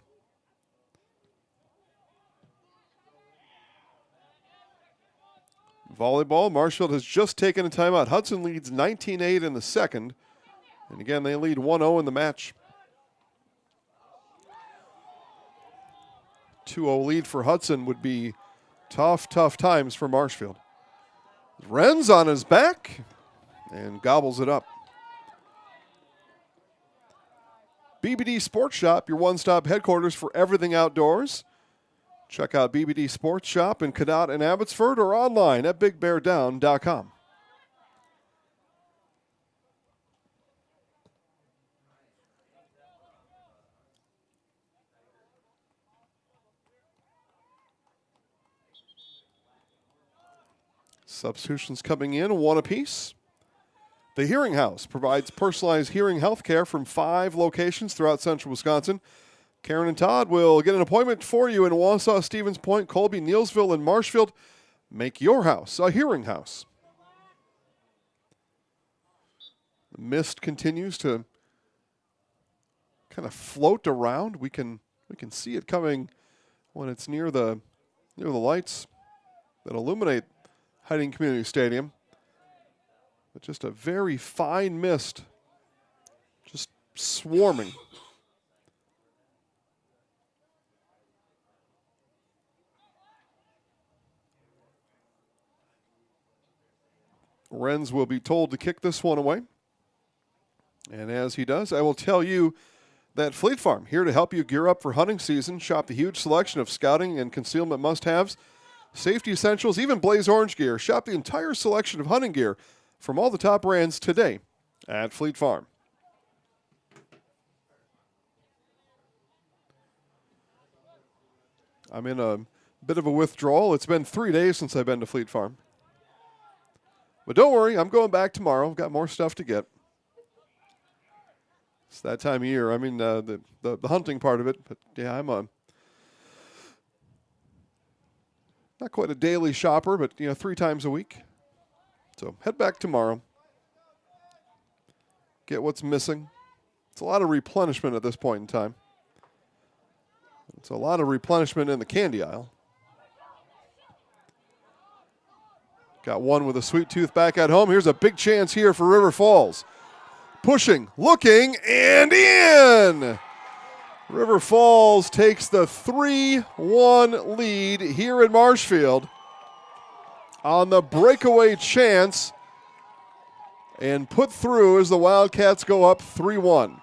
Volleyball, Marshfield has just taken a timeout. Hudson leads 19-8 in the second. And again, they lead 1-0 in the match. 2-0 lead for Hudson would be tough times for Marshfield. Renz on his back and gobbles it up. BBD Sports Shop, your one-stop headquarters for everything outdoors. Check out BBD Sports Shop in Cadott and Abbotsford or online at bigbeardown.com. Substitutions coming in, 1 apiece. The Hearing House provides personalized hearing health care from 5 locations throughout central Wisconsin. Karen and Todd will get an appointment for you in Wausau, Stevens Point, Colby, Neelsville, and Marshfield. Make your house a hearing house. The mist continues to kind of float around. We can see it coming when it's near the lights that illuminate Hiding Community Stadium. But just a very fine mist just swarming Renz will be told to kick this one away. And as he does, I will tell you that Fleet Farm, here to help you gear up for hunting season. Shop the huge selection of scouting and concealment must-haves, safety essentials, even Blaze Orange gear. Shop the entire selection of hunting gear from all the top brands today at Fleet Farm. I'm in a bit of a withdrawal. It's been 3 days since I've been to Fleet Farm. But don't worry, I'm going back tomorrow. I've got more stuff to get. It's that time of year. I mean, the hunting part of it. But yeah, I'm not quite a daily shopper, but 3 times a week. So head back tomorrow. Get what's missing. It's a lot of replenishment at this point in time. It's a lot of replenishment in the candy aisle. Got one with a sweet tooth back at home. Here's a big chance here for River Falls. Pushing, looking, and in! River Falls takes the 3-1 lead here in Marshfield on the breakaway chance and put through as the Wildcats go up 3-1.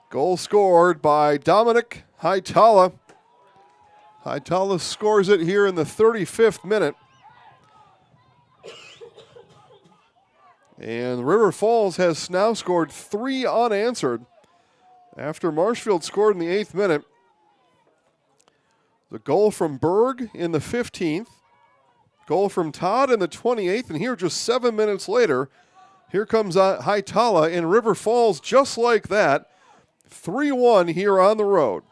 Goal scored by Dominic Haitala. Haitala scores it here in the 35th minute. And River Falls has now scored 3 unanswered after Marshfield scored in the 8th minute. The goal from Berg in the 15th. Goal from Todd in the 28th. And here just 7 minutes later, here comes Haitala in River Falls just like that. 3-1 here on the road.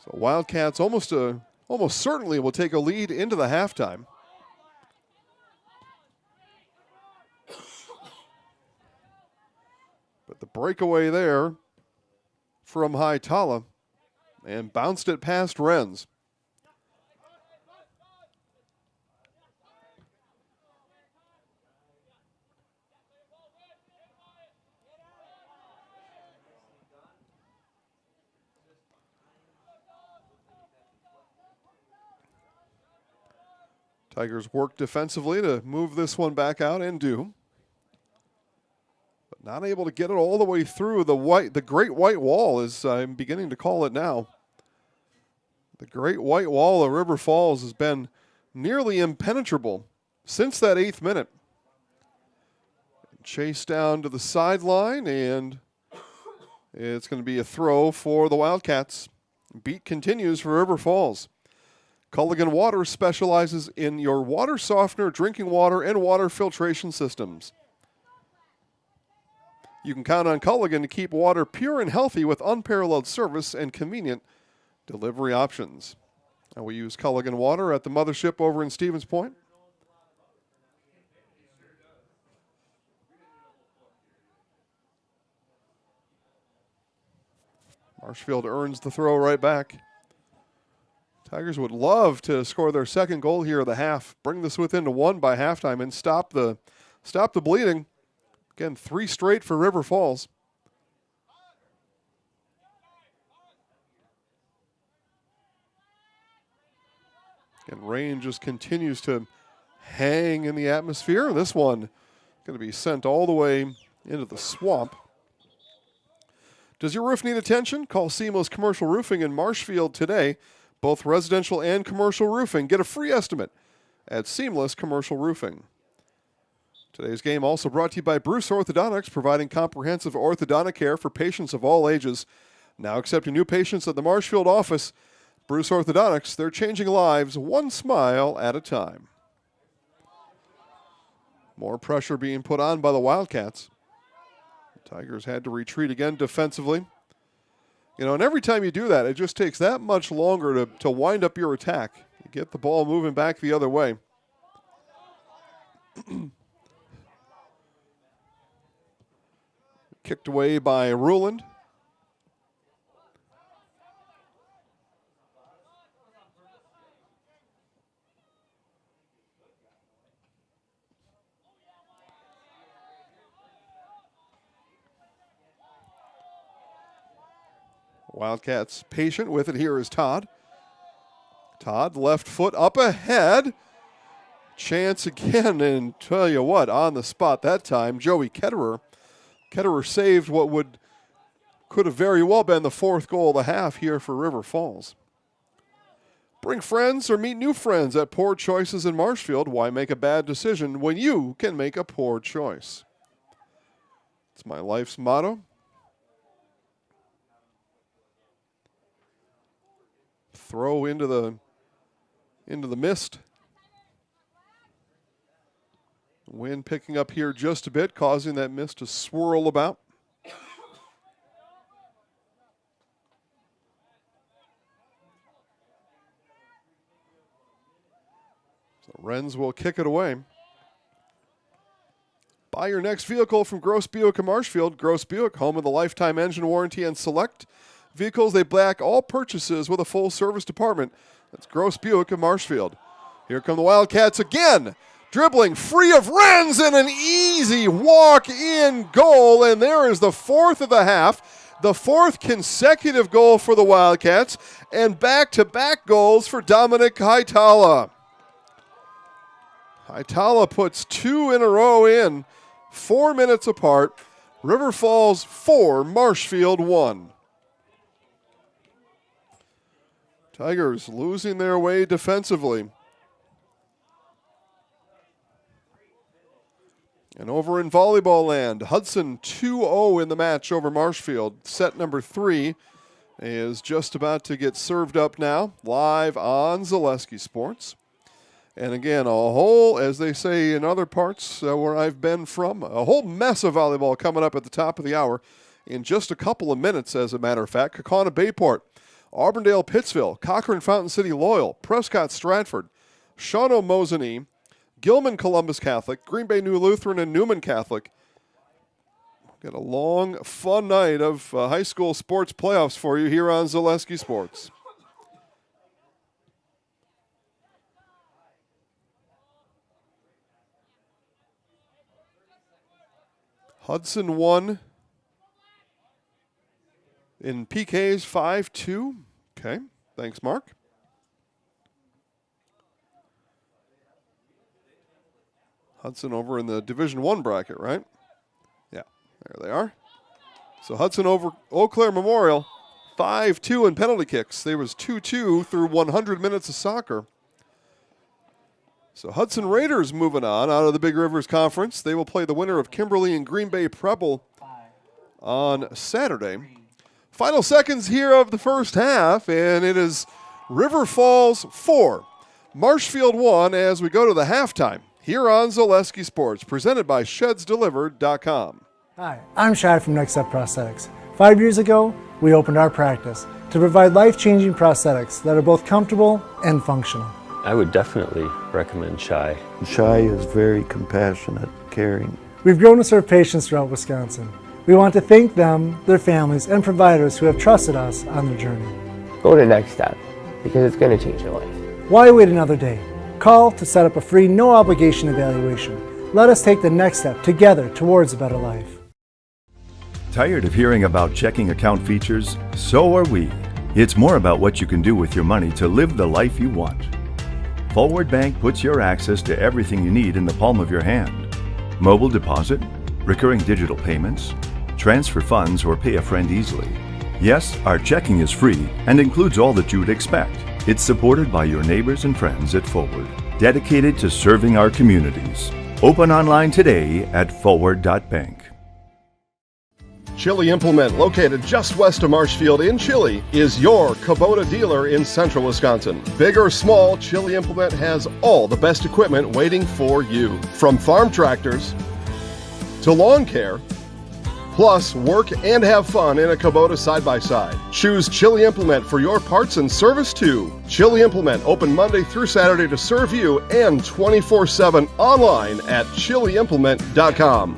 So Wildcats almost certainly will take a lead into the halftime. But the breakaway there from Haitala and bounced it past Renz. Tigers work defensively to move this one back out and do. But not able to get it all the way through the Great White Wall, as I'm beginning to call it now. The Great White Wall of River Falls has been nearly impenetrable since that 8th minute. Chase down to the sideline, and it's going to be a throw for the Wildcats. Beat continues for River Falls. Culligan Water specializes in your water softener, drinking water, and water filtration systems. You can count on Culligan to keep water pure and healthy with unparalleled service and convenient delivery options. And we use Culligan Water at the mothership over in Stevens Point. Marshfield earns the throw right back. Tigers would love to score their second goal here of the half, bring this within to 1 by halftime, and stop the bleeding. Again, 3 straight for River Falls. And rain just continues to hang in the atmosphere. This one going to be sent all the way into the swamp. Does your roof need attention? Call Seamless Commercial Roofing in Marshfield today. Both residential and commercial roofing. Get a free estimate at Seamless Commercial Roofing. Today's game also brought to you by Bruce Orthodontics, providing comprehensive orthodontic care for patients of all ages. Now accepting new patients at the Marshfield office. Bruce Orthodontics, they're changing lives one smile at a time. More pressure being put on by the Wildcats. The Tigers had to retreat again defensively. And every time you do that, it just takes that much longer to wind up your attack. You get the ball moving back the other way. Kicked away by Ruland. Wildcats patient with it. Here is Todd. Todd, left foot up ahead. Chance again, and tell you what, on the spot that time, Joey Ketterer. Ketterer saved what could have very well been the fourth goal of the half here for River Falls. Bring friends or meet new friends at Poor Choices in Marshfield. Why make a bad decision when you can make a poor choice? It's my life's motto. Throw into the mist. Wind picking up here just a bit, causing that mist to swirl about. So Renz will kick it away. Buy your next vehicle from Gross Buick in Marshfield. Gross Buick, home of the lifetime engine warranty and select vehicles. They back all purchases with a full service department. That's Gross Buick in Marshfield. Here come the Wildcats again. Dribbling free of Renz and an easy walk-in goal. And there is the fourth of the half. The fourth consecutive goal for the Wildcats. And back-to-back goals for Dominic Haitala. Haitala puts two in a row in, 4 minutes apart. River Falls 4, Marshfield 1. Tigers losing their way defensively. And over in volleyball land, Hudson 2-0 in the match over Marshfield. Set number 3 is just about to get served up now, live on Zaleski Sports. And again, a whole, as they say in other parts where I've been from, a whole mess of volleyball coming up at the top of the hour in just a couple of minutes, as a matter of fact. Kaukauna Bayport, Auburndale Pittsville, Cochrane Fountain City Loyal, Prescott Stratford, Shawano Mosinee, Gilman Columbus Catholic, Green Bay New Lutheran, and Newman Catholic. Got a long, fun night of high school sports playoffs for you here on Zaleski Sports. Hudson won in PKs 5-2. Okay, thanks, Mark. Hudson over in the Division I bracket, right? Yeah, there they are. So Hudson over Eau Claire Memorial, 5-2 in penalty kicks. There was 2-2 through 100 minutes of soccer. So Hudson Raiders moving on out of the Big Rivers Conference. They will play the winner of Kimberly and Green Bay Preble on Saturday. Final seconds here of the first half, and it is River Falls 4, Marshfield 1 as we go to the halftime here on Zaleski Sports, presented by ShedsDelivered.com. Hi, I'm Shad from Next Step Prosthetics. 5 years ago, we opened our practice to provide life-changing prosthetics that are both comfortable and functional. I would definitely recommend Shai. Shai is very compassionate, caring. We've grown to serve patients throughout Wisconsin. We want to thank them, their families, and providers who have trusted us on their journey. Go to Next Step, because it's going to change your life. Why wait another day? Call to set up a free, no-obligation evaluation. Let us take the next step together towards a better life. Tired of hearing about checking account features? So are we. It's more about what you can do with your money to live the life you want. Forward Bank puts your access to everything you need in the palm of your hand. Mobile deposit, recurring digital payments, transfer funds, or pay a friend easily. Yes, our checking is free and includes all that you would expect. It's supported by your neighbors and friends at Forward, dedicated to serving our communities. Open online today at forward.bank. Chili Implement, located just west of Marshfield in Chili, is your Kubota dealer in central Wisconsin. Big or small, Chili Implement has all the best equipment waiting for you. From farm tractors to lawn care, plus work and have fun in a Kubota side-by-side. Choose Chili Implement for your parts and service too. Chili Implement, open Monday through Saturday to serve you and 24/7 online at chiliimplement.com.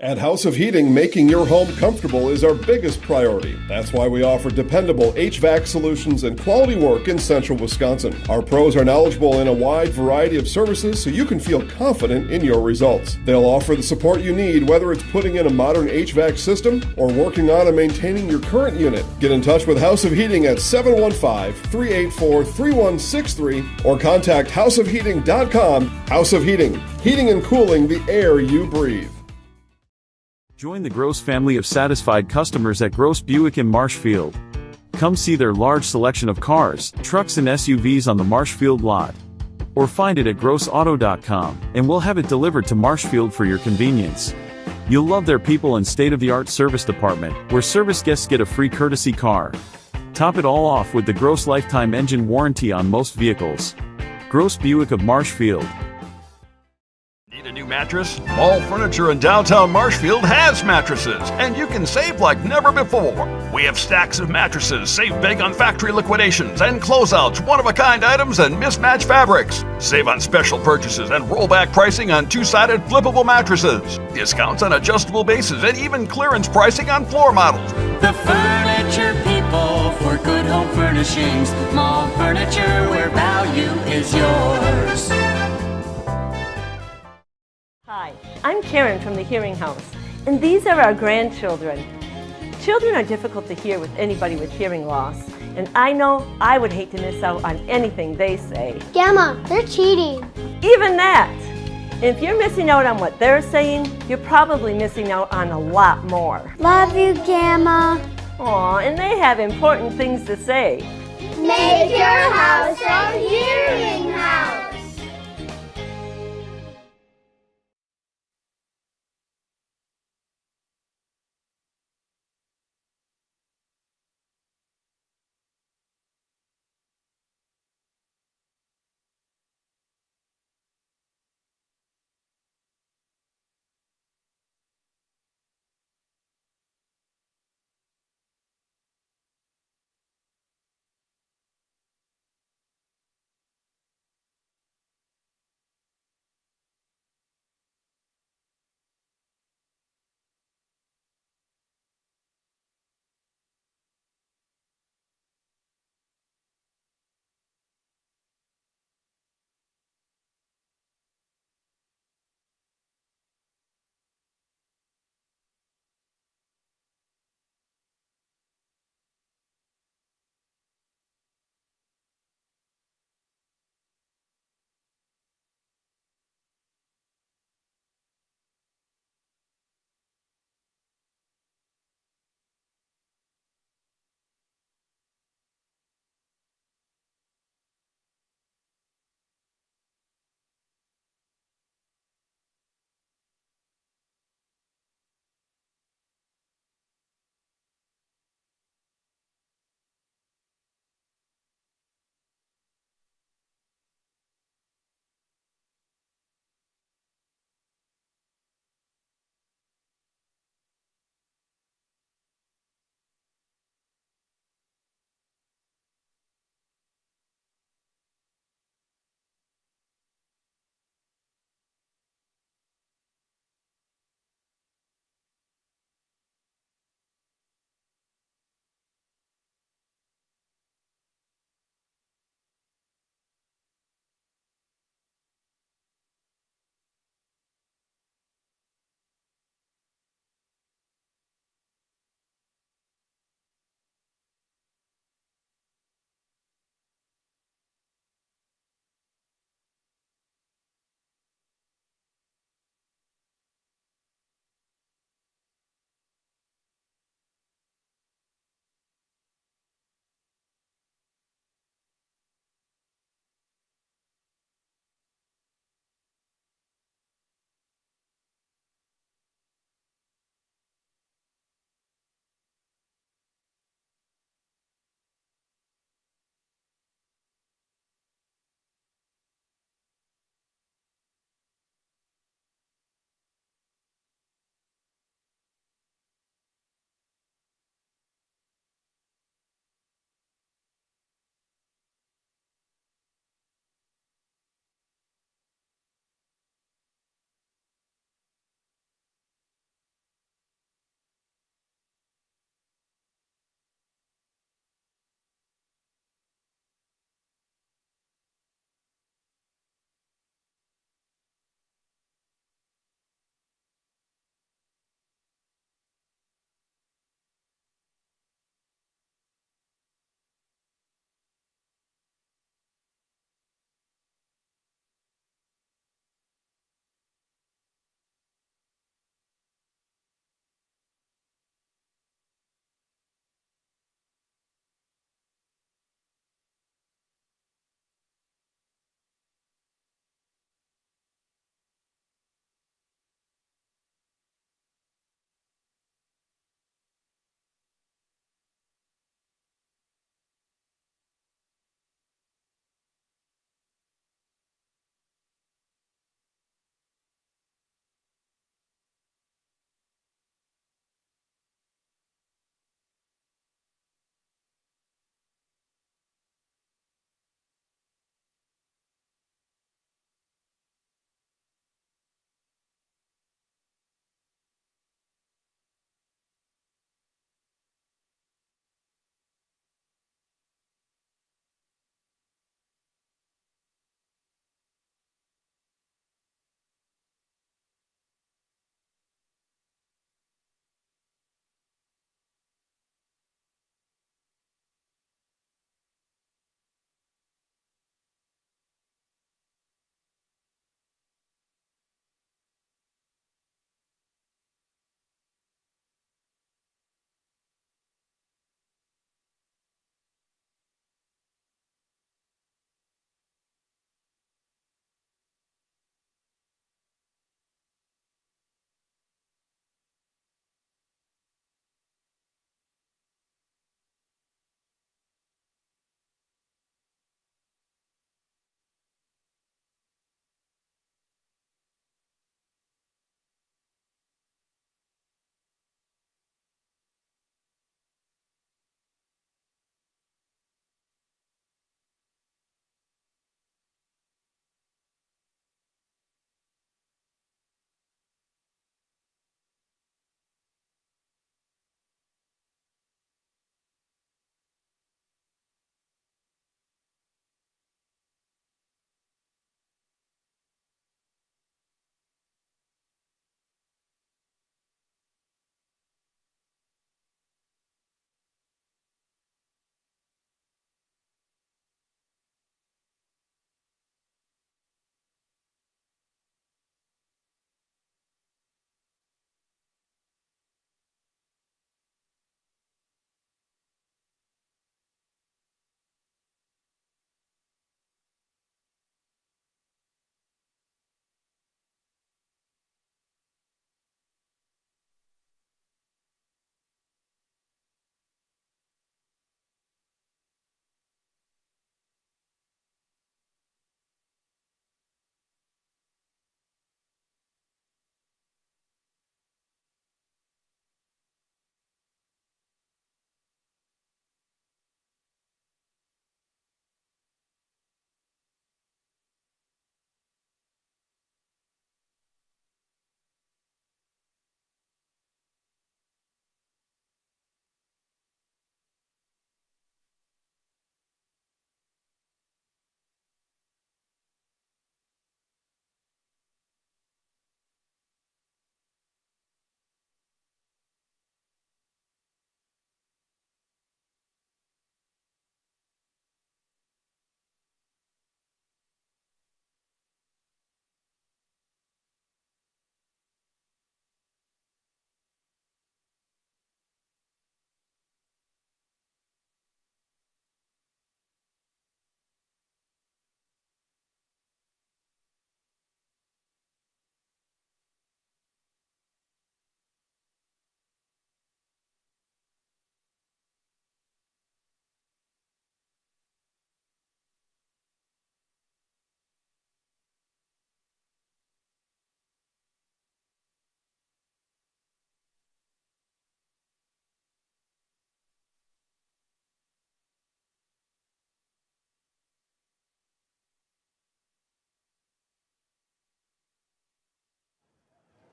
At House of Heating, making your home comfortable is our biggest priority. That's why we offer dependable HVAC solutions and quality work in central Wisconsin. Our pros are knowledgeable in a wide variety of services so you can feel confident in your results. They'll offer the support you need, whether it's putting in a modern HVAC system or working on and maintaining your current unit. Get in touch with House of Heating at 715-384-3163 or contact houseofheating.com. House of Heating, heating and cooling the air you breathe. Join the Gross family of satisfied customers at Gross Buick in Marshfield. Come see their large selection of cars, trucks and SUVs on the Marshfield lot. Or find it at grossauto.com, and we'll have it delivered to Marshfield for your convenience. You'll love their people and state-of-the-art service department, where service guests get a free courtesy car. Top it all off with the Gross lifetime engine warranty on most vehicles. Gross Buick of Marshfield. Need a new mattress? Mall Furniture in downtown Marshfield has mattresses, and you can save like never before. We have stacks of mattresses, save big on factory liquidations and closeouts, one-of-a-kind items, and mismatched fabrics. Save on special purchases and rollback pricing on two-sided flippable mattresses. Discounts on adjustable bases and even clearance pricing on floor models. The furniture people for good home furnishings. Mall Furniture, where value is yours. Hi, I'm Karen from the Hearing House, and these are our grandchildren. Children are difficult to hear with anybody with hearing loss, and I know I would hate to miss out on anything they say. Grandma, they're cheating. Even that! And if you're missing out on what they're saying, you're probably missing out on a lot more. Love you, Grandma. Aw, and they have important things to say. Make your house a hearing house.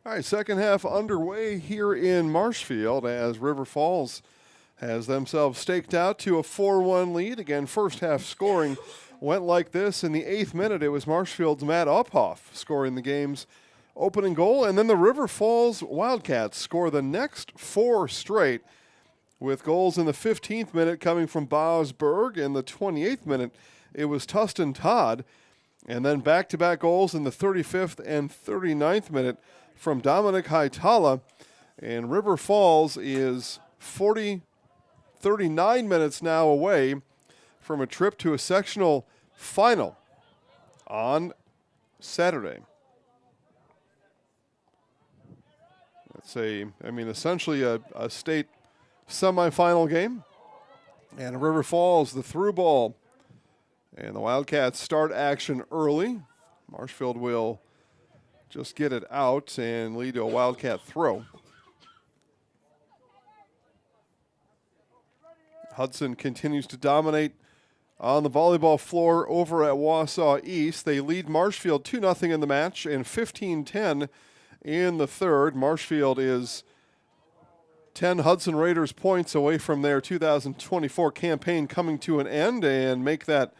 All right, second half underway here in Marshfield as River Falls has themselves staked out to a 4-1 lead. Again, first half scoring went like this. In the 8th minute, it was Marshfield's Matt Uphoff scoring the game's opening goal. And then the River Falls Wildcats score the next 4 straight with goals in the 15th minute coming from Bosberg. In the 28th minute, it was Tustin Todd. And then back-to-back goals in the 35th and 39th minute from Dominic Haitala. And River Falls is 39 minutes now away from a trip to a sectional final on Saturday. That's essentially a state semifinal game. And River Falls, the through ball. And the Wildcats start action early. Marshfield will just get it out and lead to a Wildcat throw. Hudson continues to dominate on the volleyball floor over at Wausau East. They lead Marshfield 2-0 in the match and 15-10 in the third. Marshfield is 10 Hudson Raiders points away from their 2024 campaign coming to an end and make that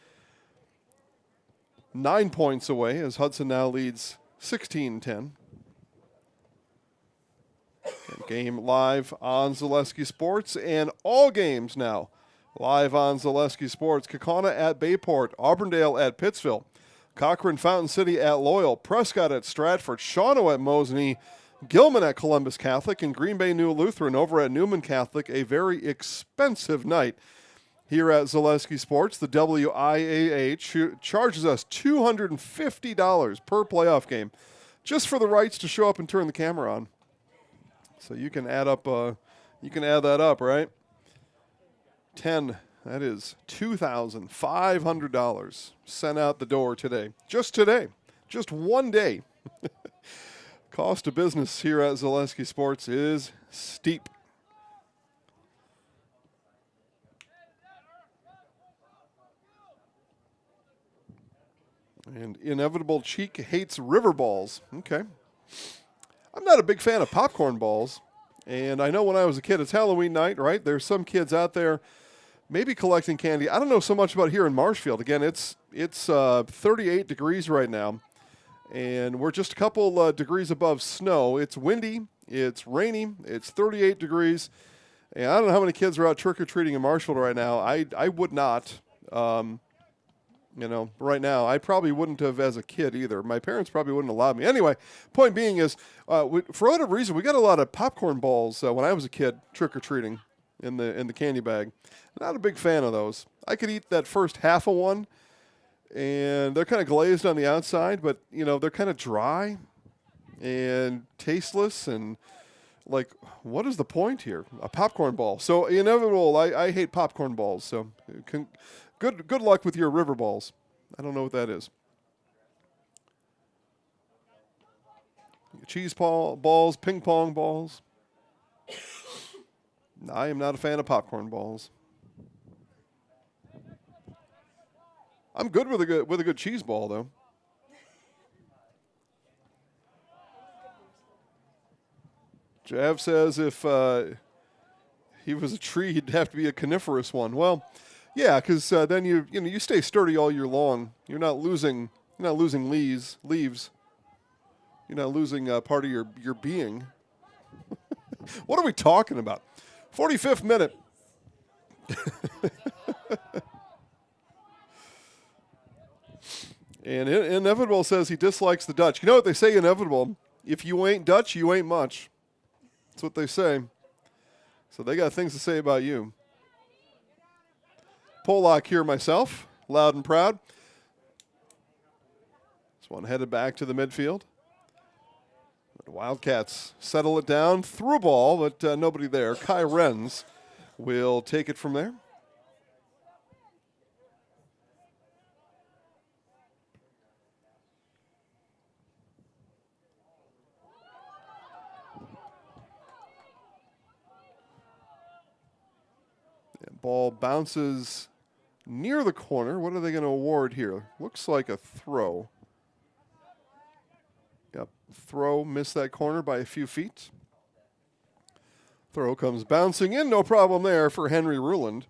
9 points away as Hudson now leads 16-10. Game live on Zaleski Sports, and all games now live on Zaleski Sports. Kaukauna at Bayport, Auburndale at Pittsville, Cochrane Fountain City at Loyal, Prescott at Stratford, Shawano at Mosinee, Gilman at Columbus Catholic, and Green Bay New Lutheran over at Newman Catholic. A very expensive night here at Zaleski Sports. The WIAA charges us $250 per playoff game just for the rights to show up and turn the camera on. So you can add that up, right? 10, that is $2,500 sent out the door today. Just today. Just one day. Cost of business here at Zaleski Sports is steep. And Inevitable Cheek hates river balls. Okay. I'm not a big fan of popcorn balls. And I know when I was a kid, it's Halloween night, right? There's some kids out there maybe collecting candy. I don't know so much about here in Marshfield. Again, it's 38 degrees right now. And we're just a couple degrees above snow. It's windy. It's rainy. It's 38 degrees. And I don't know how many kids are out trick-or-treating in Marshfield right now. I would not. Right now, I probably wouldn't have as a kid either. My parents probably wouldn't allow me. Anyway, point being is, for whatever reason, we got a lot of popcorn balls when I was a kid trick-or-treating in the candy bag. Not a big fan of those. I could eat that first half of one, and they're kind of glazed on the outside, but, they're kind of dry and tasteless, and, what is the point here? A popcorn ball. So, Inevitable, I hate popcorn balls, so Good luck with your river balls. I don't know what that is. Cheese balls, ping pong balls. I am not a fan of popcorn balls. I'm good with a good cheese ball though. Jav says if he was a tree, he'd have to be a coniferous one. Well, yeah, because then you stay sturdy all year long. You're not losing leaves. You're not losing part of your being. What are we talking about? 45th minute. And Inevitable says he dislikes the Dutch. You know what they say, Inevitable? If you ain't Dutch, you ain't much. That's what they say. So they got things to say about you. Pollock here myself, loud and proud. This one headed back to the midfield. The Wildcats settle it down, through a ball, but nobody there. Kai Renz will take it from there. And ball bounces near the corner. What are they going to award here? Looks like a throw. Yep, throw missed that corner by a few feet. Throw comes bouncing in, no problem there for Henry Ruland.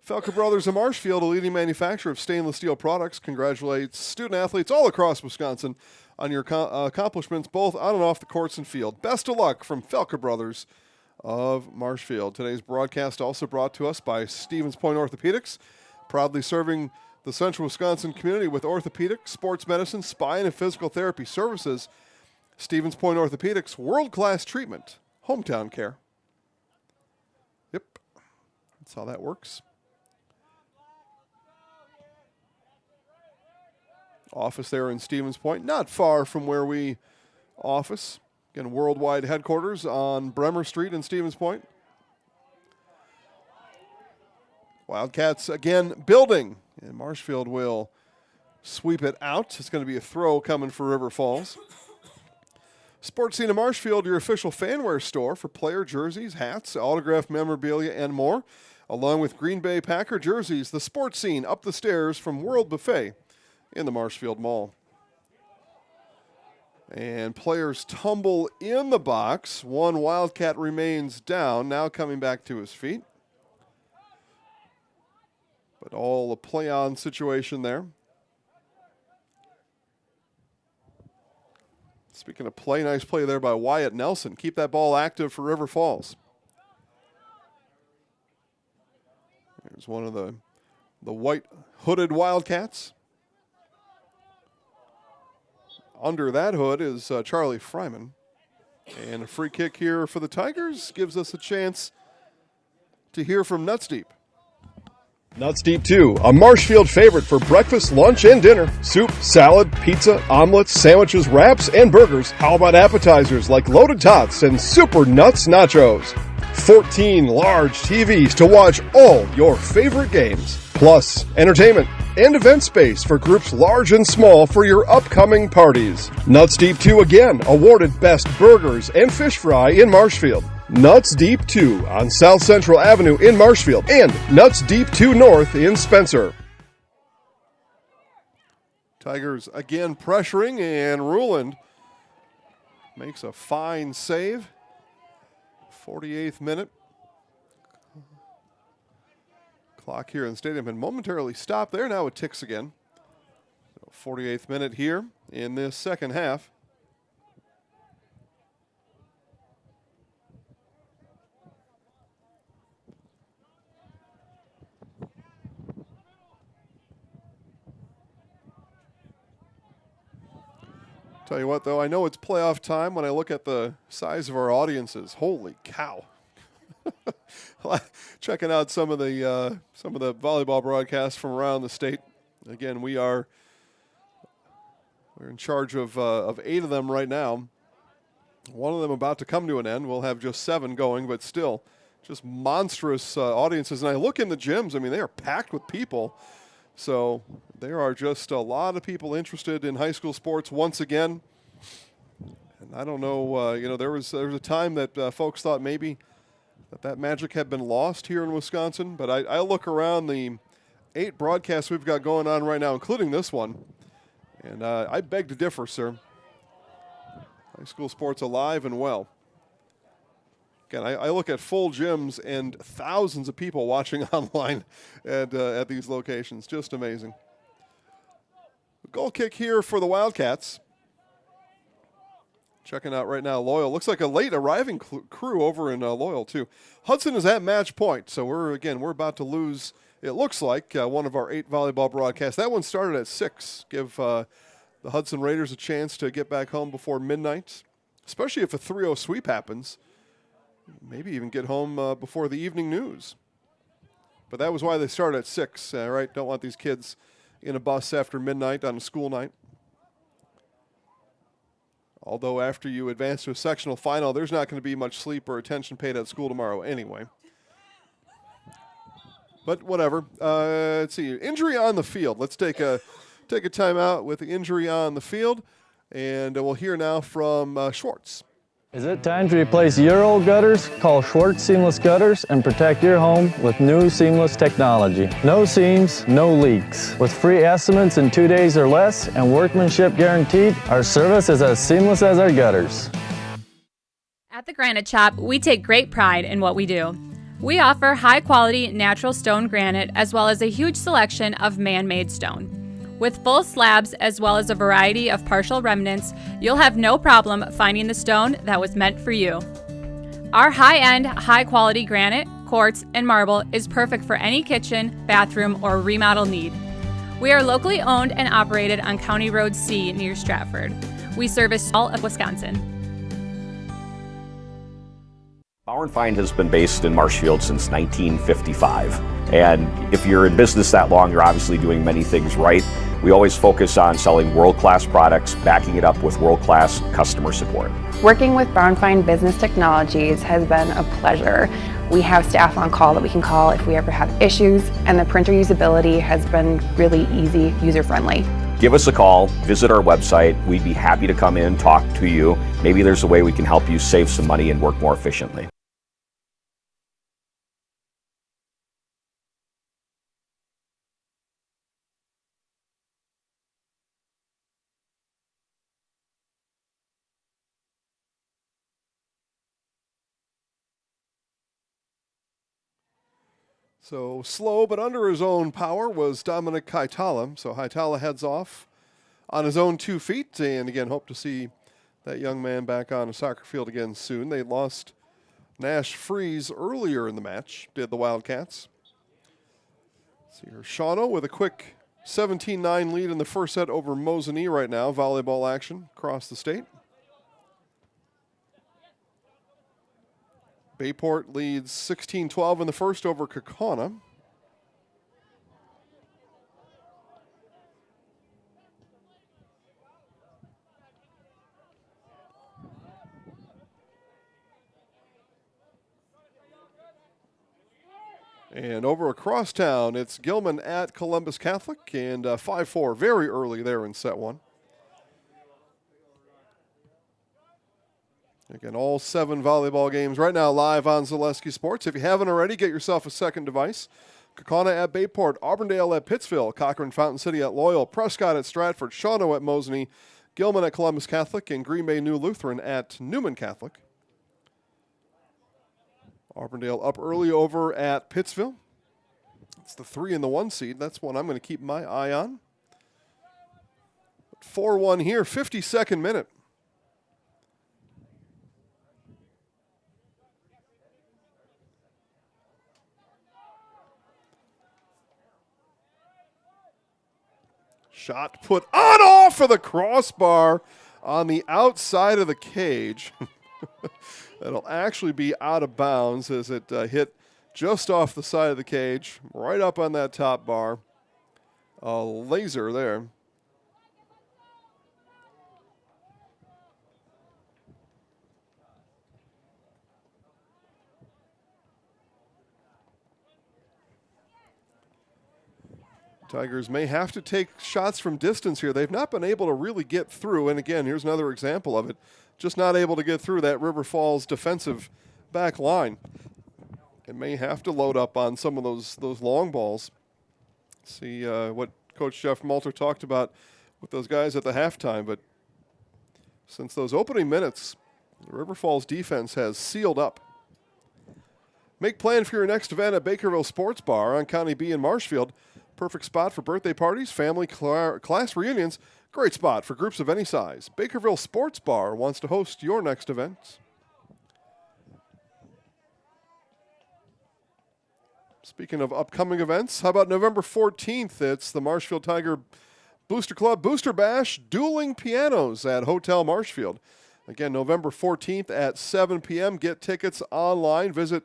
Felker Brothers of Marshfield, a leading manufacturer of stainless steel products, congratulates student-athletes all across Wisconsin on your accomplishments both on and off the courts and field. Best of luck from Felker Brothers of Marshfield. Today's broadcast also brought to us by Stevens Point Orthopedics, proudly serving the central Wisconsin community with orthopedic, sports medicine, spine, and physical therapy services. Stevens Point Orthopedics, world-class treatment, hometown care. Yep, that's how that works. Office there in Stevens Point, not far from where we office. Again, worldwide headquarters on Bremer Street in Stevens Point. Wildcats again building, and Marshfield will sweep it out. It's going to be a throw coming for River Falls. Sports Scene of Marshfield, your official fanwear store for player jerseys, hats, autographed memorabilia, and more. Along with Green Bay Packer jerseys, the Sports Scene up the stairs from World Buffet in the Marshfield Mall. And players tumble in the box. One Wildcat remains down, now coming back to his feet. But all a play-on situation there. Speaking of play, nice play there by Wyatt Nelson. Keep that ball active for River Falls. There's one of the white hooded Wildcats. Under that hood is Charlie Fryman. And a free kick here for the Tigers gives us a chance to hear from Nuts Deep. Nuts Deep 2, a Marshfield favorite for breakfast, lunch, and dinner. Soup, salad, pizza, omelets, sandwiches, wraps, and burgers. How about appetizers like loaded tots and super nuts nachos? 14 large TVs to watch all your favorite games. Plus, entertainment and event space for groups large and small for your upcoming parties. Nuts Deep 2 again, awarded Best Burgers and Fish Fry in Marshfield. Nuts Deep 2 on South Central Avenue in Marshfield and Nuts Deep 2 North in Spencer. Tigers again pressuring, and Ruland makes a fine save. 48th minute. Clock here in the stadium had momentarily stopped there. Now it ticks again. So 48th minute here in this second half. Tell you what, though, I know it's playoff time when I look at the size of our audiences. Holy cow. Checking out some of the volleyball broadcasts from around the state. Again, we're in charge of 8 of them right now. One of them about to come to an end. We'll have just 7 going, but still just monstrous audiences. And I look in the gyms. I mean, they are packed with people. So there are just a lot of people interested in high school sports once again. And I don't know, there was a time that folks thought maybe that magic had been lost here in Wisconsin. But I look around the 8 broadcasts we've got going on right now, including this one, and I beg to differ, sir. High school sports alive and well. Again, I look at full gyms and thousands of people watching online at these locations. Just amazing. Goal kick here for the Wildcats. Checking out right now, Loyal. Looks like a late arriving crew over in Loyal, too. Hudson is at match point, so we're about to lose, it looks like, one of our 8 volleyball broadcasts. That one started at 6. Give the Hudson Raiders a chance to get back home before midnight, especially if a 3-0 sweep happens. Maybe even get home before the evening news. But that was why they started at 6, right? Don't want these kids in a bus after midnight on a school night. Although after you advance to a sectional final, there's not going to be much sleep or attention paid at school tomorrow anyway. But whatever. Let's see. Injury on the field. Let's take a timeout with the injury on the field. And we'll hear now from Schwartz. Is it time to replace your old gutters? Call Schwartz Seamless Gutters and protect your home with new seamless technology. No seams, no leaks. With free estimates in 2 days or less and workmanship guaranteed, our service is as seamless as our gutters. At the Granite Shop, we take great pride in what we do. We offer high-quality natural stone granite as well as a huge selection of man-made stone. With full slabs as well as a variety of partial remnants, you'll have no problem finding the stone that was meant for you. Our high-end, high-quality granite, quartz, and marble is perfect for any kitchen, bathroom, or remodel need. We are locally owned and operated on County Road C near Stratford. We service all of Wisconsin. Bauer & Feind has been based in Marshfield since 1955. And if you're in business that long, you're obviously doing many things right. We always focus on selling world-class products, backing it up with world-class customer support. Working with Bauer & Feind Business Technologies has been a pleasure. We have staff on call that we can call if we ever have issues, and the printer usability has been really easy, user-friendly. Give us a call, visit our website. We'd be happy to come in, talk to you. Maybe there's a way we can help you save some money and work more efficiently. So slow but under his own power was Dominic Haitala. So Haitala heads off on his own 2 feet, and again hope to see that young man back on a soccer field again soon. They lost Nash Freeze earlier in the match, did the Wildcats. See here, Shawano with a quick 17-9 lead in the first set over Mosinee right now. Volleyball action across the state. Bayport leads 16-12 in the first over Kaukauna. And over across town, it's Gilman at Columbus Catholic, and 5-4 very early there in set 1. Again, all 7 volleyball games right now live on Zaleski Sports. If you haven't already, get yourself a second device. Kaukauna at Bayport, Auburndale at Pittsville, Cochrane Fountain City at Loyal, Prescott at Stratford, Shawano at Mosinee, Gilman at Columbus Catholic, and Green Bay New Lutheran at Newman Catholic. Auburndale up early over at Pittsville. It's the 3 and the 1 seed. That's one I'm going to keep my eye on. 4-1 here, 52nd minute. Shot put on off of the crossbar on the outside of the cage. That'll actually be out of bounds as it hit just off the side of the cage, right up on that top bar. A laser there. Tigers may have to take shots from distance here. They've not been able to really get through. And again, here's another example of it. Just not able to get through that River Falls defensive back line. It may have to load up on some of those long balls. See what Coach Jeff Malter talked about with those guys at the halftime. But since those opening minutes, the River Falls defense has sealed up. Make plans for your next event at Bakerville Sports Bar on County B in Marshfield. Perfect spot for birthday parties, family class reunions. Great spot for groups of any size. Bakerville Sports Bar wants to host your next event. Speaking of upcoming events, how about November 14th? It's the Marshfield Tiger Booster Club Booster Bash Dueling Pianos at Hotel Marshfield. Again, November 14th at 7 p.m. Get tickets online. Visit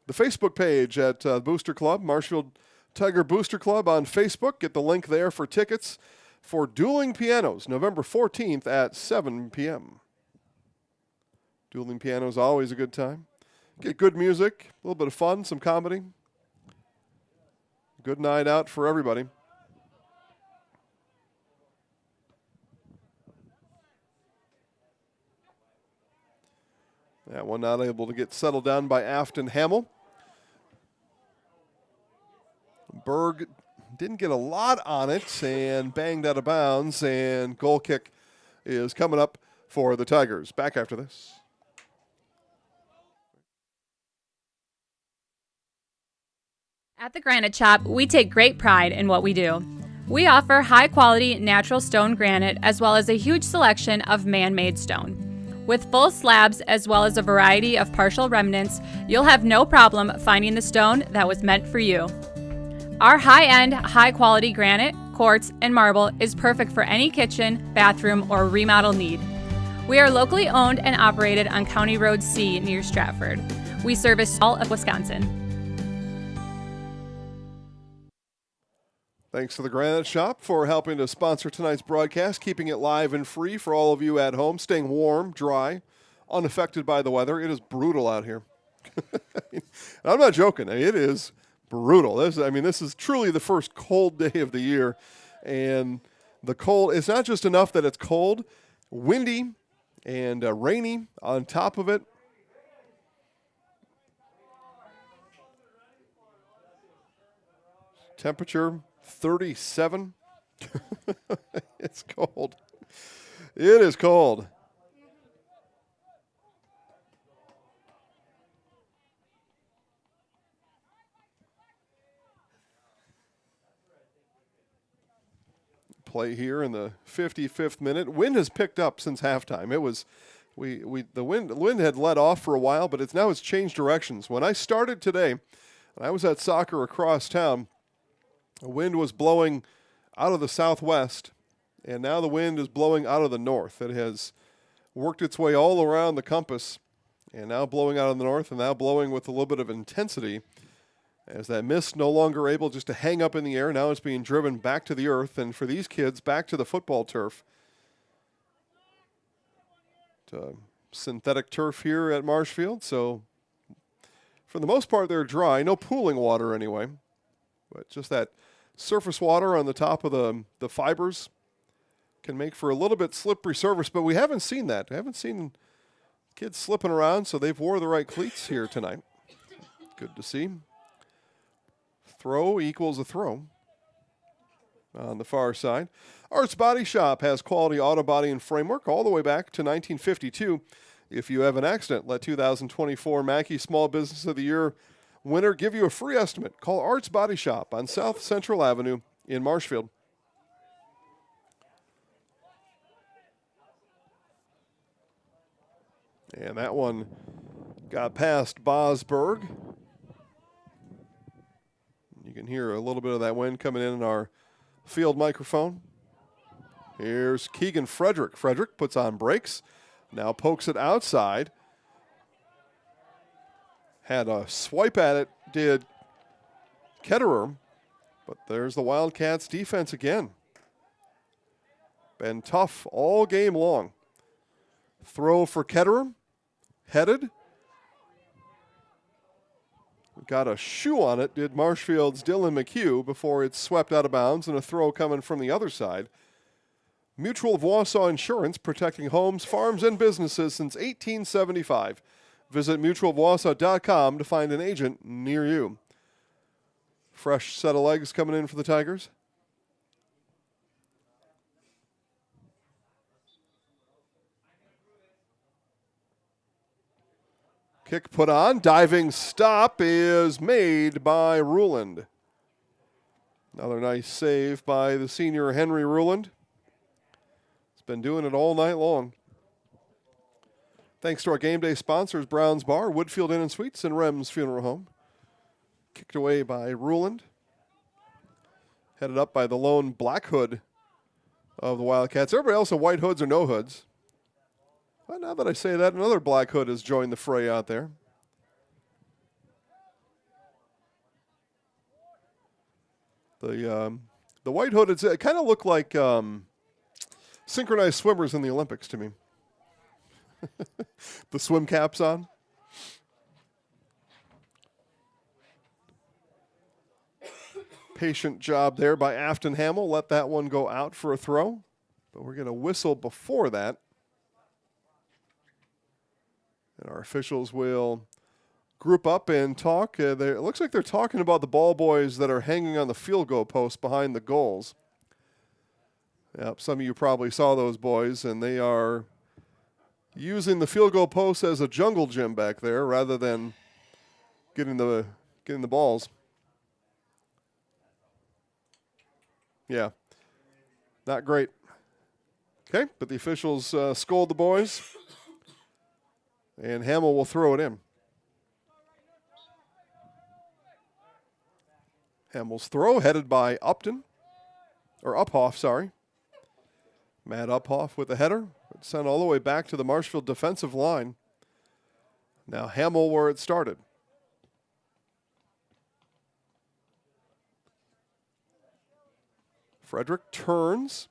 the Facebook page at Booster Club, Marshfield Tiger Booster Club on Facebook. Get the link there for tickets for Dueling Pianos, November 14th at 7 p.m. Dueling Pianos, always a good time. Get good music, a little bit of fun, some comedy. Good night out for everybody. That one not able to get settled down by Afton Hamill. Berg didn't get a lot on it and banged out of bounds, and goal kick is coming up for the Tigers. Back after this. At the Granite Shop, we take great pride in what we do. We offer high-quality natural stone granite as well as a huge selection of man-made stone. With full slabs as well as a variety of partial remnants, you'll have no problem finding the stone that was meant for you. Our high-end, high-quality granite, quartz, and marble is perfect for any kitchen, bathroom, or remodel need. We are locally owned and operated on County Road C near Stratford. We service all of Wisconsin. Thanks to the Granite Shop for helping to sponsor tonight's broadcast, keeping it live and free for all of you at home, staying warm, dry, unaffected by the weather. It is brutal out here. I'm not joking. It is brutal. This is truly the first cold day of the year. And the cold, it's not just enough that it's cold, windy and rainy on top of it. Temperature 37. It's cold. It is cold. Play here in the 55th minute. Wind has picked up since halftime. It was the wind had let off for a while, but it's changed directions. When I started today, and I was at soccer across town, the wind was blowing out of the southwest, and now the wind is blowing out of the north. It has worked its way all around the compass, and now blowing out of the north, and now blowing with a little bit of intensity, as that mist no longer able just to hang up in the air. Now it's being driven back to the earth, and for these kids, back to the football turf. Synthetic turf here at Marshfield, so for the most part they're dry. No pooling water anyway, but just that surface water on the top of the fibers can make for a little bit slippery surface, but we haven't seen that. I haven't seen kids slipping around, so they've wore the right cleats here tonight. Good to see. Throw equals a throw on the far side. Arts Body Shop has quality auto body and framework all the way back to 1952. If you have an accident, let 2024 Mackey Small Business of the Year winner give you a free estimate. Call Arts Body Shop on South Central Avenue in Marshfield. And that one got past Bosberg. You can hear a little bit of that wind coming in our field microphone. Here's Keegan Frederick. Frederick puts on brakes. Now pokes it outside. Had a swipe at it, did Ketterer, but there's the Wildcats defense again. Been tough all game long. Throw for Ketterer, headed. Got a shoe on it, did Marshfield's Dylan McHugh, before it's swept out of bounds, and a throw coming from the other side. Mutual of Wausau Insurance, protecting homes, farms, and businesses since 1875. Visit mutualofwausau.com to find an agent near you. Fresh set of legs coming in for the Tigers. Kick put on. Diving stop is made by Ruland. Another nice save by the senior Henry Ruland. He's been doing it all night long. Thanks to our game day sponsors, Brown's Bar, Woodfield Inn and Suites, and Rem's Funeral Home. Kicked away by Ruland. Headed up by the lone black hood of the Wildcats. Everybody else in white hoods or no hoods. Well, now that I say that, another black hood has joined the fray out there. The white hood, it kind of looked like synchronized swimmers in the Olympics to me. The swim caps on. Patient job there by Afton Hamill. Let that one go out for a throw. But we're going to whistle before that. And our officials will group up and talk. It looks like they're talking about the ball boys that are hanging on the field goal post behind the goals. Yep, some of you probably saw those boys, and they are using the field goal post as a jungle gym back there rather than getting the balls. Yeah, not great. Okay, but the officials scold the boys, and Hamill will throw it in. Hamill's throw headed by Uphoff, sorry. Matt Uphoff with the header. It's sent all the way back to the Marshfield defensive line. Now Hamill where it started. Frederick turns.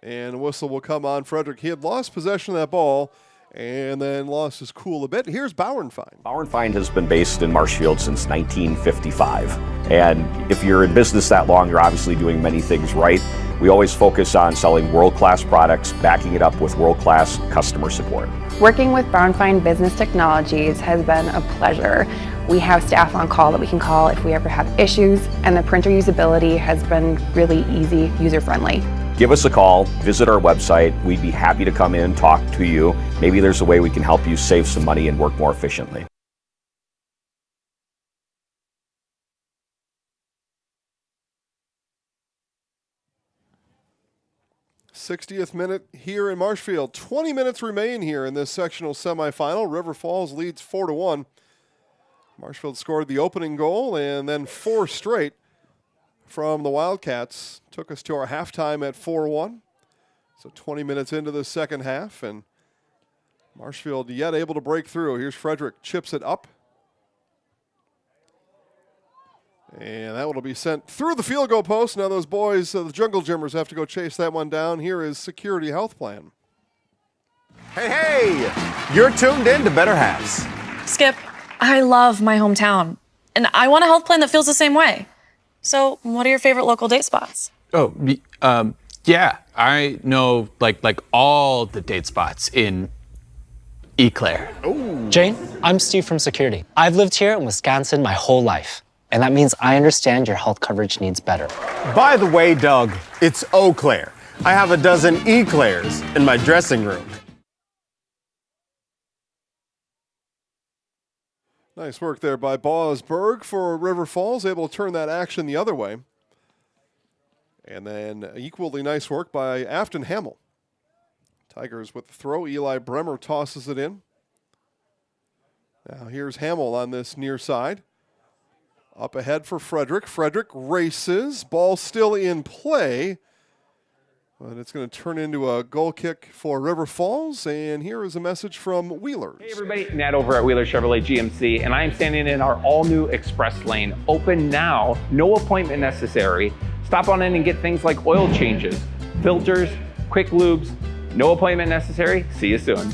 And a whistle will come on Frederick. He had lost possession of that ball and then lost his cool a bit. Here's Bauernfeind. Bauernfeind has been based in Marshfield since 1955. And if you're in business that long, you're obviously doing many things right. We always focus on selling world-class products, backing it up with world-class customer support. Working with Bauernfeind Business Technologies has been a pleasure. We have staff on call that we can call if we ever have issues, and the printer usability has been really easy, user-friendly. Give us a call, visit our website. We'd be happy to come in, talk to you. Maybe there's a way we can help you save some money and work more efficiently. '60th minute here in Marshfield. 20 minutes remain here in this sectional semifinal. River Falls leads 4-1. Marshfield scored the opening goal and then 4 straight from the Wildcats. Took us to our halftime at 4-1. So 20 minutes into the second half, and Marshfield yet able to break through. Here's Frederick, chips it up. And that will be sent through the field goal post. Now those boys, the Jungle Gymmers, have to go chase that one down. Here is Security Health Plan. Hey, you're tuned in to Better Halves. Skip, I love my hometown, and I want a health plan that feels the same way. So what are your favorite local date spots? Oh, yeah, I know like all the date spots in Eau Claire. Ooh. Jane, I'm Steve from Security. I've lived here in Wisconsin my whole life, and that means I understand your health coverage needs better. By the way, Doug, it's Eau Claire. I have a dozen Eclairs in my dressing room. Nice work there by Bosberg for River Falls, able to turn that action the other way. And then equally nice work by Afton Hamill. Tigers with the throw. Eli Bremer tosses it in. Now here's Hamill on this near side. Up ahead for Frederick. Frederick races. Ball still in play. But it's going to turn into a goal kick for River Falls. And here is a message from Wheelers. Hey everybody, Nat over at Wheeler Chevrolet GMC, and I am standing in our all-new express lane. Open now, no appointment necessary. Stop on in and get things like oil changes, filters, quick lubes. No appointment necessary. See you soon.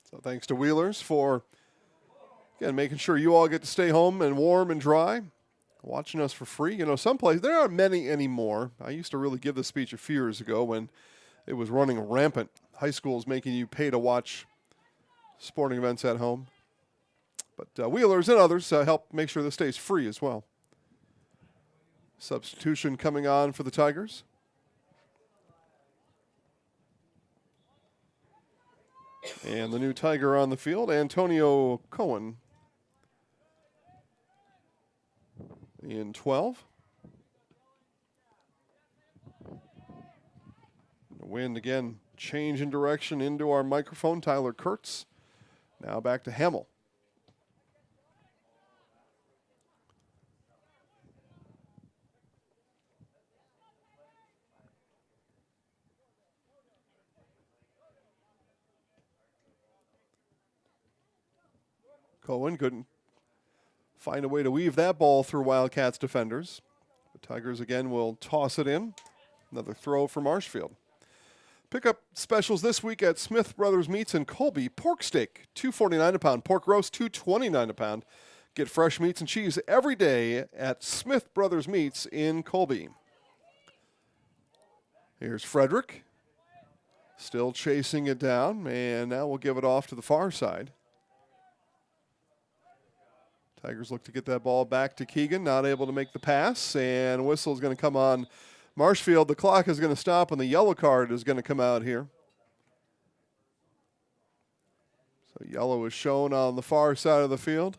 So thanks to Wheelers for, again, making sure you all get to stay home and warm and dry, watching us for free. You know, someplace, there aren't many anymore. I used to really give this speech a few years ago when it was running rampant. High schools making you pay to watch sporting events at home. But Wheelers and others help make sure this stays free as well. Substitution coming on for the Tigers. And the new Tiger on the field, Antonio Cohen in 12. The wind again, change in direction into our microphone. Tyler Kurtz. Now back to Hamill. Cohen couldn't find a way to weave that ball through Wildcats defenders. The Tigers again will toss it in. Another throw for Marshfield. Pickup specials this week at Smith Brothers Meats in Colby. Pork steak, $2.49 a pound. Pork roast, $2.29 a pound. Get fresh meats and cheese every day at Smith Brothers Meats in Colby. Here's Frederick. Still chasing it down, and now we'll give it off to the far side. Tigers look to get that ball back to Keegan, not able to make the pass, and whistle is going to come on Marshfield. The clock is going to stop, and the yellow card is going to come out here. So yellow is shown on the far side of the field.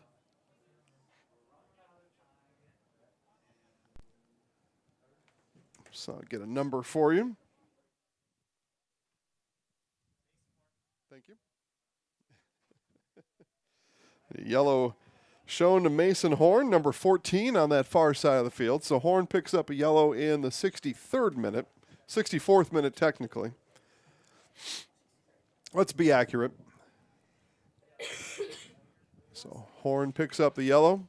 So I'll get a number for you. Thank you. The yellow shown to Mason Horn, number 14 on that far side of the field. So Horn picks up a yellow in the 63rd minute, 64th minute technically. Let's be accurate. So Horn picks up the yellow.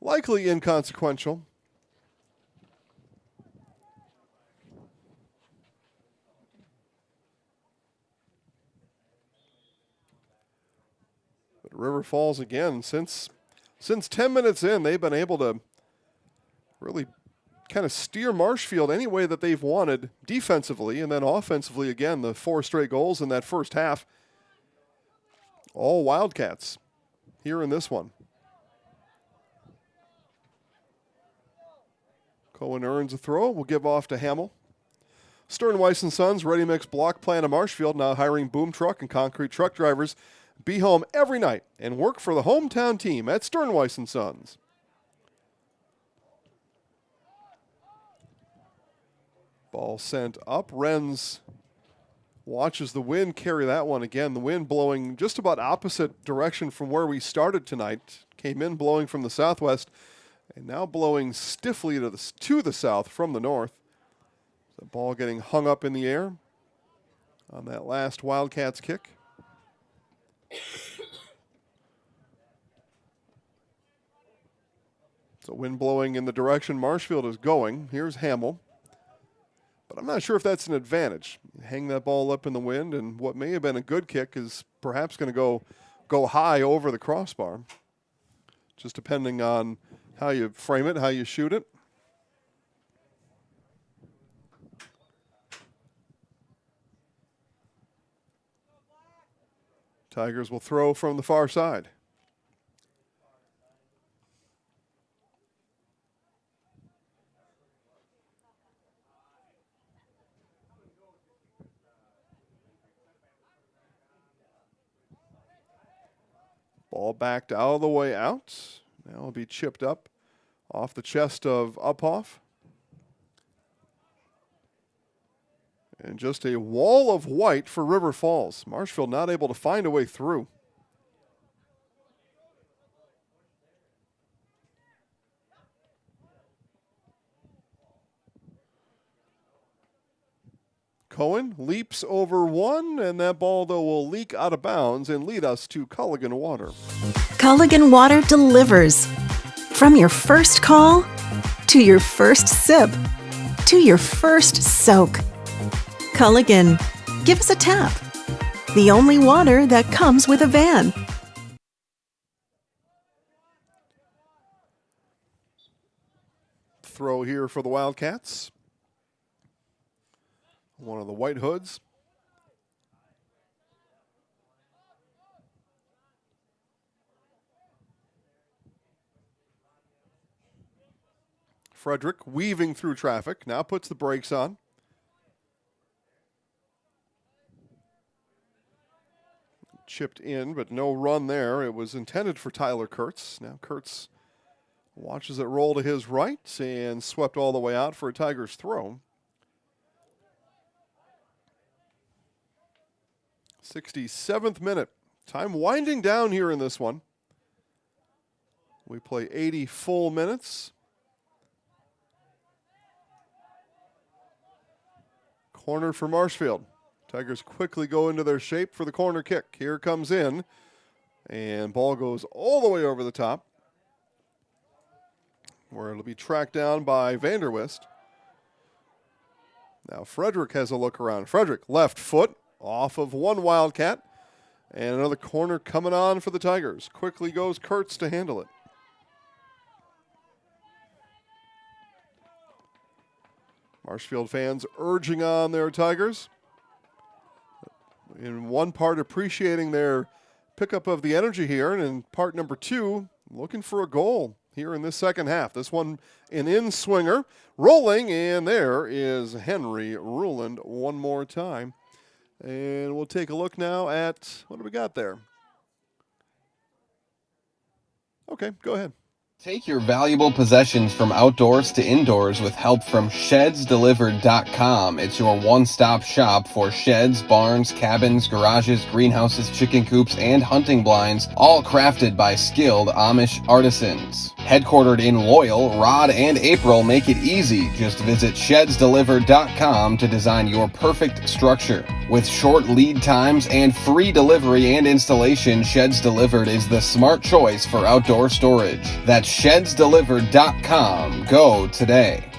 Likely inconsequential. But River Falls again, since 10 minutes in, they've been able to really kind of steer Marshfield any way that they've wanted defensively, and then offensively again, the 4 straight goals in that first half. All Wildcats here in this one. Cohen earns a throw. We'll give off to Hamill. Stern Weiss & Sons Ready Mix Block Plant of Marshfield now hiring boom truck and concrete truck drivers. Be home every night and work for the hometown team at Stern Weiss & Sons. Ball sent up. Renz watches the wind carry that one again. The wind blowing just about opposite direction from where we started tonight. Came in blowing from the southwest and now blowing stiffly to the south from the north. The ball getting hung up in the air on that last Wildcats kick. So wind blowing in the direction Marshfield is going. Here's Hamill. But I'm not sure if that's an advantage. Hang that ball up in the wind, and what may have been a good kick is perhaps going to go high over the crossbar. Just depending on how you frame it, how you shoot it. Tigers will throw from the far side. Ball backed all the way out. Now it'll be chipped up off the chest of Uphoff. And just a wall of white for River Falls. Marshfield not able to find a way through. Cohen leaps over one, and that ball, though, will leak out of bounds and lead us to Culligan Water. Culligan Water delivers. From your first call, to your first sip, to your first soak. Culligan, give us a tap. The only water that comes with a van. Throw here for the Wildcats. One of the White Hoods. Frederick weaving through traffic, now puts the brakes on. Chipped in, but no run there. It was intended for Tyler Kurtz. Now Kurtz watches it roll to his right and swept all the way out for a Tigers throw. 67th minute. Time winding down here in this one. We play 80 full minutes. Corner for Marshfield. Tigers quickly go into their shape for the corner kick. Here comes in. And ball goes all the way over the top, where it'll be tracked down by Vanderwist. Now Frederick has a look around. Frederick, left foot, off of one Wildcat. And another corner coming on for the Tigers. Quickly goes Kurtz to handle it. Marshfield fans urging on their Tigers. In one part, appreciating their pickup of the energy here, and in part number 2, looking for a goal here in this second half. This one an in-swinger, rolling, and there is Henry Ruland one more time. And we'll take a look now at, what do we got there? Okay, go ahead. Take your valuable possessions from outdoors to indoors with help from ShedsDelivered.com. It's your one-stop shop for sheds, barns, cabins, garages, greenhouses, chicken coops, and hunting blinds, all crafted by skilled Amish artisans. Headquartered in Loyal, Rod and April make it easy. Just visit ShedsDelivered.com to design your perfect structure. With short lead times and free delivery and installation, Sheds Delivered is the smart choice for outdoor storage. That's ShedsDelivered.com. Go today.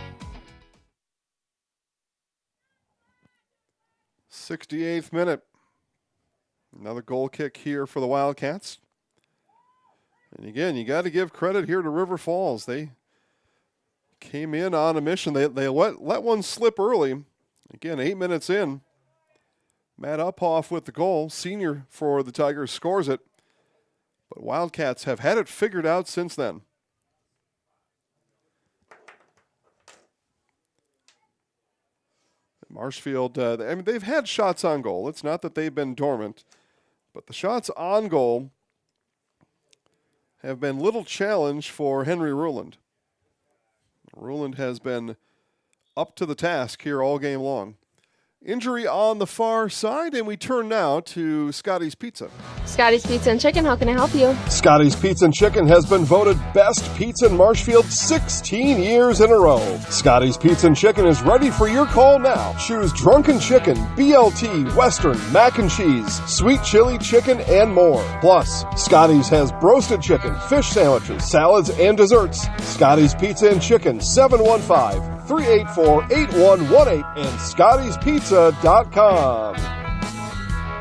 68th minute. Another goal kick here for the Wildcats. And again, you got to give credit here to River Falls. They came in on a mission. They let one slip early. Again, 8 minutes in. Matt Uphoff with the goal. Senior for the Tigers scores it. But Wildcats have had it figured out since then. Marshfield, I mean, they've had shots on goal. It's not that they've been dormant. But the shots on goal have been little challenge for Henry Ruland. Ruland has been up to the task here all game long. Injury on the far side, and we turn now to Scotty's Pizza. Scotty's Pizza and Chicken, how can I help you? Scotty's Pizza and Chicken has been voted best pizza in Marshfield 16 years in a row. Scotty's Pizza and Chicken is ready for your call now. Choose drunken chicken, BLT, Western, mac and cheese, sweet chili chicken, and more. Plus, Scotty's has broasted chicken, fish sandwiches, salads, and desserts. Scotty's Pizza and Chicken, 715-384-8118 and Scotty'sPizza.com.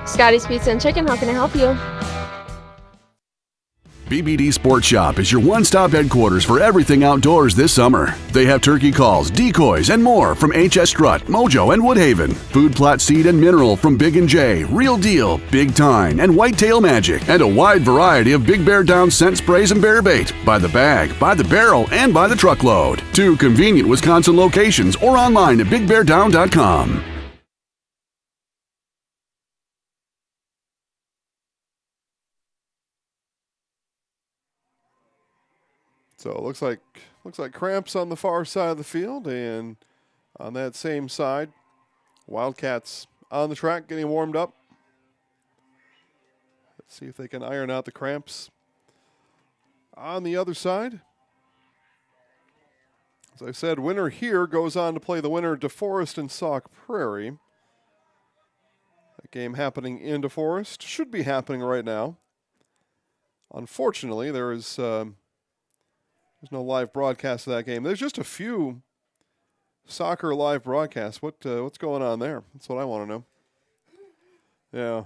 Scotty's Pizza and Chicken, how can I help you? BBD Sports Shop is your one-stop headquarters for everything outdoors this summer. They have turkey calls, decoys, and more from HS Strut, Mojo, and Woodhaven. Food plot seed and mineral from Big & J, Real Deal, Big Tine, and Whitetail Magic. And a wide variety of Big Bear Down scent sprays and bear bait. By the bag, by the barrel, and by the truckload. 2 convenient Wisconsin locations or online at BigBearDown.com. So it looks like cramps on the far side of the field, and on that same side, Wildcats on the track getting warmed up. Let's see if they can iron out the cramps on the other side. As I said, winner here goes on to play the winner DeForest and Sauk Prairie. That game happening in DeForest should be happening right now. Unfortunately, there's no live broadcast of that game. There's just a few soccer live broadcasts. What's going on there? That's what I want to know. Yeah.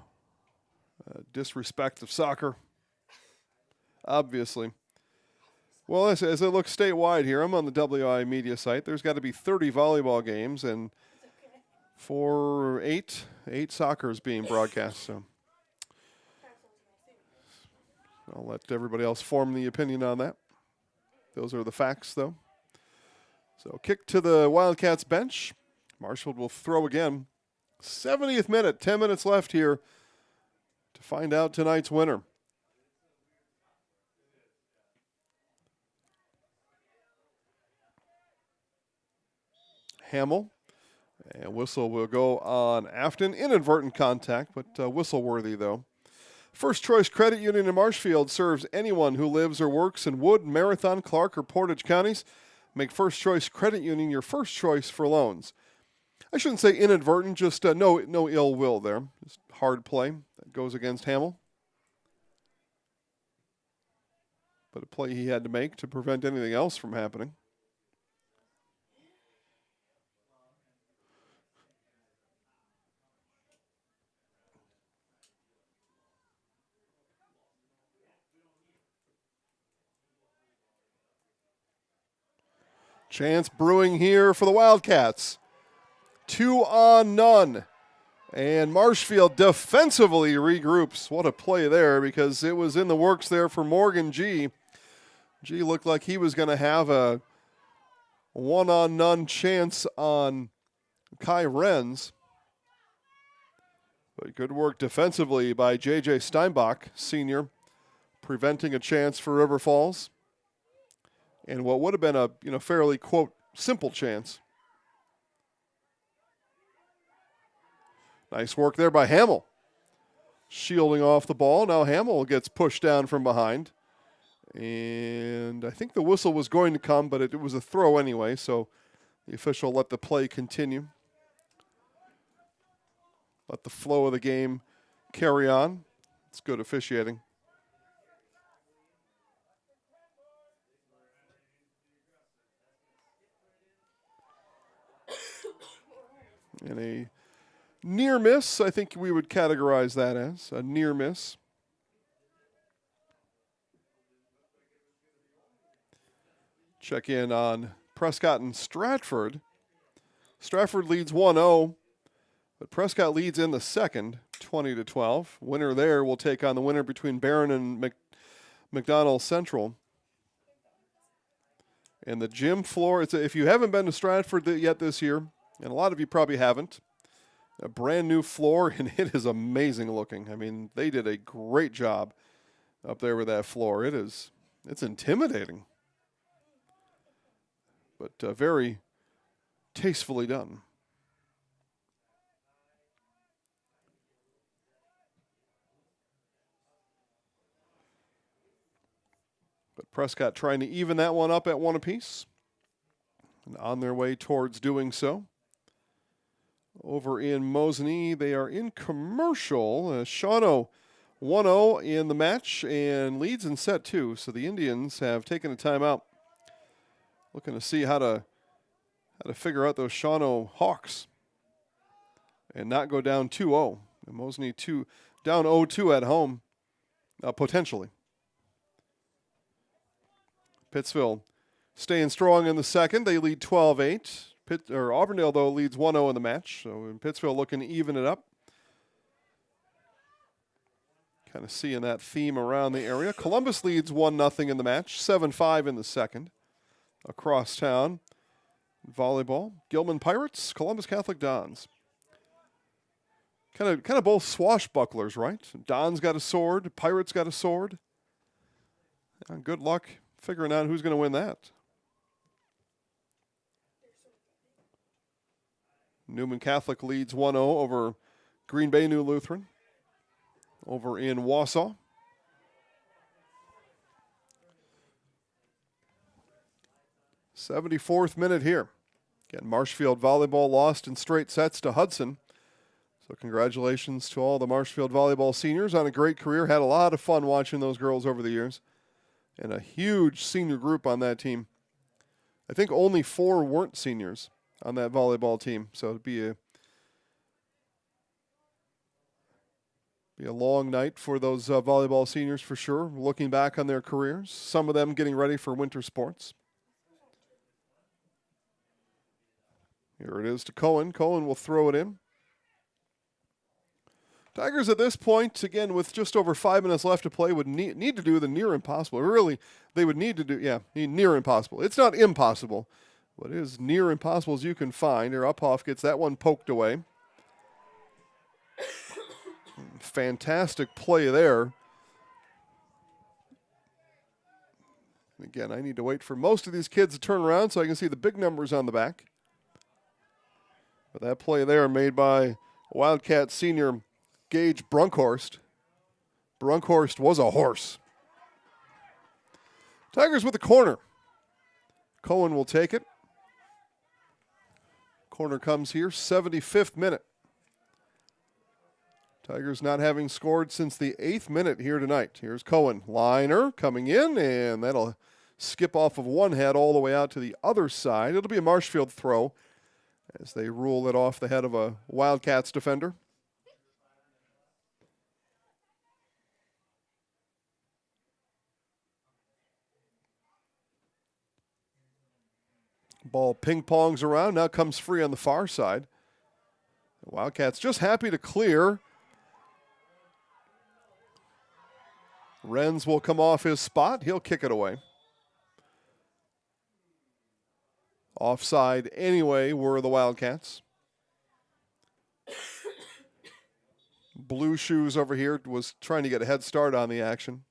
Disrespect of soccer. Obviously. Well, as I look statewide here, I'm on the WIAA media site. There's got to be 30 volleyball games and 8 soccer is being broadcast. So I'll let everybody else form the opinion on that. Those are the facts, though. So kick to the Wildcats bench. Marshfield will throw again. 70th minute, 10 minutes left here to find out tonight's winner. Hamill. And whistle will go on Afton. Inadvertent contact, but whistle-worthy, though. First Choice Credit Union in Marshfield serves anyone who lives or works in Wood, Marathon, Clark, or Portage counties. Make First Choice Credit Union your first choice for loans. I shouldn't say inadvertent, just no ill will there. Just hard play that goes against Hamill. But a play he had to make to prevent anything else from happening. Chance brewing here for the Wildcats. 2 on none. And Marshfield defensively regroups. What a play there, because it was in the works there for Morgan G. G looked like he was going to have a 1 on none chance on Kai Renz. But good work defensively by J.J. Steinbach, senior, preventing a chance for River Falls. And what would have been a fairly, quote, simple chance. Nice work there by Hamill. Shielding off the ball. Now Hamill gets pushed down from behind. And I think the whistle was going to come, but it was a throw anyway, so the official let the play continue. Let the flow of the game carry on. It's good officiating. And a near miss, I think we would categorize that as a near miss. Check in on Prescott and Stratford. Stratford leads 1-0, but Prescott leads in the second, 20-12. Winner there will take on the winner between Barron and McDonald Central. And the gym floor, if you haven't been to Stratford yet this year, and a lot of you probably haven't, a brand new floor, and it is amazing looking. I mean, they did a great job up there with that floor. It's intimidating, but very tastefully done. But Prescott trying to even that one up at 1 apiece, and on their way towards doing so. Over in Mosinee, they are in commercial. Shawano 1-0 in the match and leads in set 2. So the Indians have taken a timeout, looking to see how to figure out those Shawano Hawks and not go down 2-0. And Mosinee down 0-2 at home, potentially. Pittsville staying strong in the second. They lead 12-8. Auburndale, though, leads 1-0 in the match. So in Pittsville looking to even it up. Kind of seeing that theme around the area. Columbus leads 1-0 in the match. 7-5 in the second. Across town. Volleyball. Gilman Pirates, Columbus Catholic Dons. Kind of both swashbucklers, right? Dons got a sword. Pirates got a sword. Good luck figuring out who's going to win that. Newman Catholic leads 1-0 over Green Bay New Lutheran over in Wausau. '74th minute here. Again, Marshfield volleyball lost in straight sets to Hudson. So congratulations to all the Marshfield volleyball seniors on a great career. Had a lot of fun watching those girls over the years. And a huge senior group on that team. I think only 4 weren't seniors on that volleyball team. So it'd be a long night for those volleyball seniors for sure, looking back on their careers. Some of them getting ready for winter sports. Here it is to Cohen. Cohen will throw it in. Tigers at this point, again, with just over 5 minutes left to play, would need to do the near impossible. Really, they would need to do, near impossible. It's not impossible, but it is near impossible as you can find. Here, Uphoff gets that one poked away. Fantastic play there. Again, I need to wait for most of these kids to turn around so I can see the big numbers on the back. But that play there made by Wildcat senior Gage Brunkhorst. Brunkhorst was a horse. Tigers with the corner. Cohen will take it. Corner comes here, 75th minute. Tigers not having scored since the 8th minute here tonight. Here's Cohen. Liner coming in, and that'll skip off of one head all the way out to the other side. It'll be a Marshfield throw as they rule it off the head of a Wildcats defender. Ball ping-pongs around, now comes free on the far side. Wildcats just happy to clear. Renz will come off his spot. He'll kick it away. Offside anyway were the Wildcats. Blue Shoes over here was trying to get a head start on the action.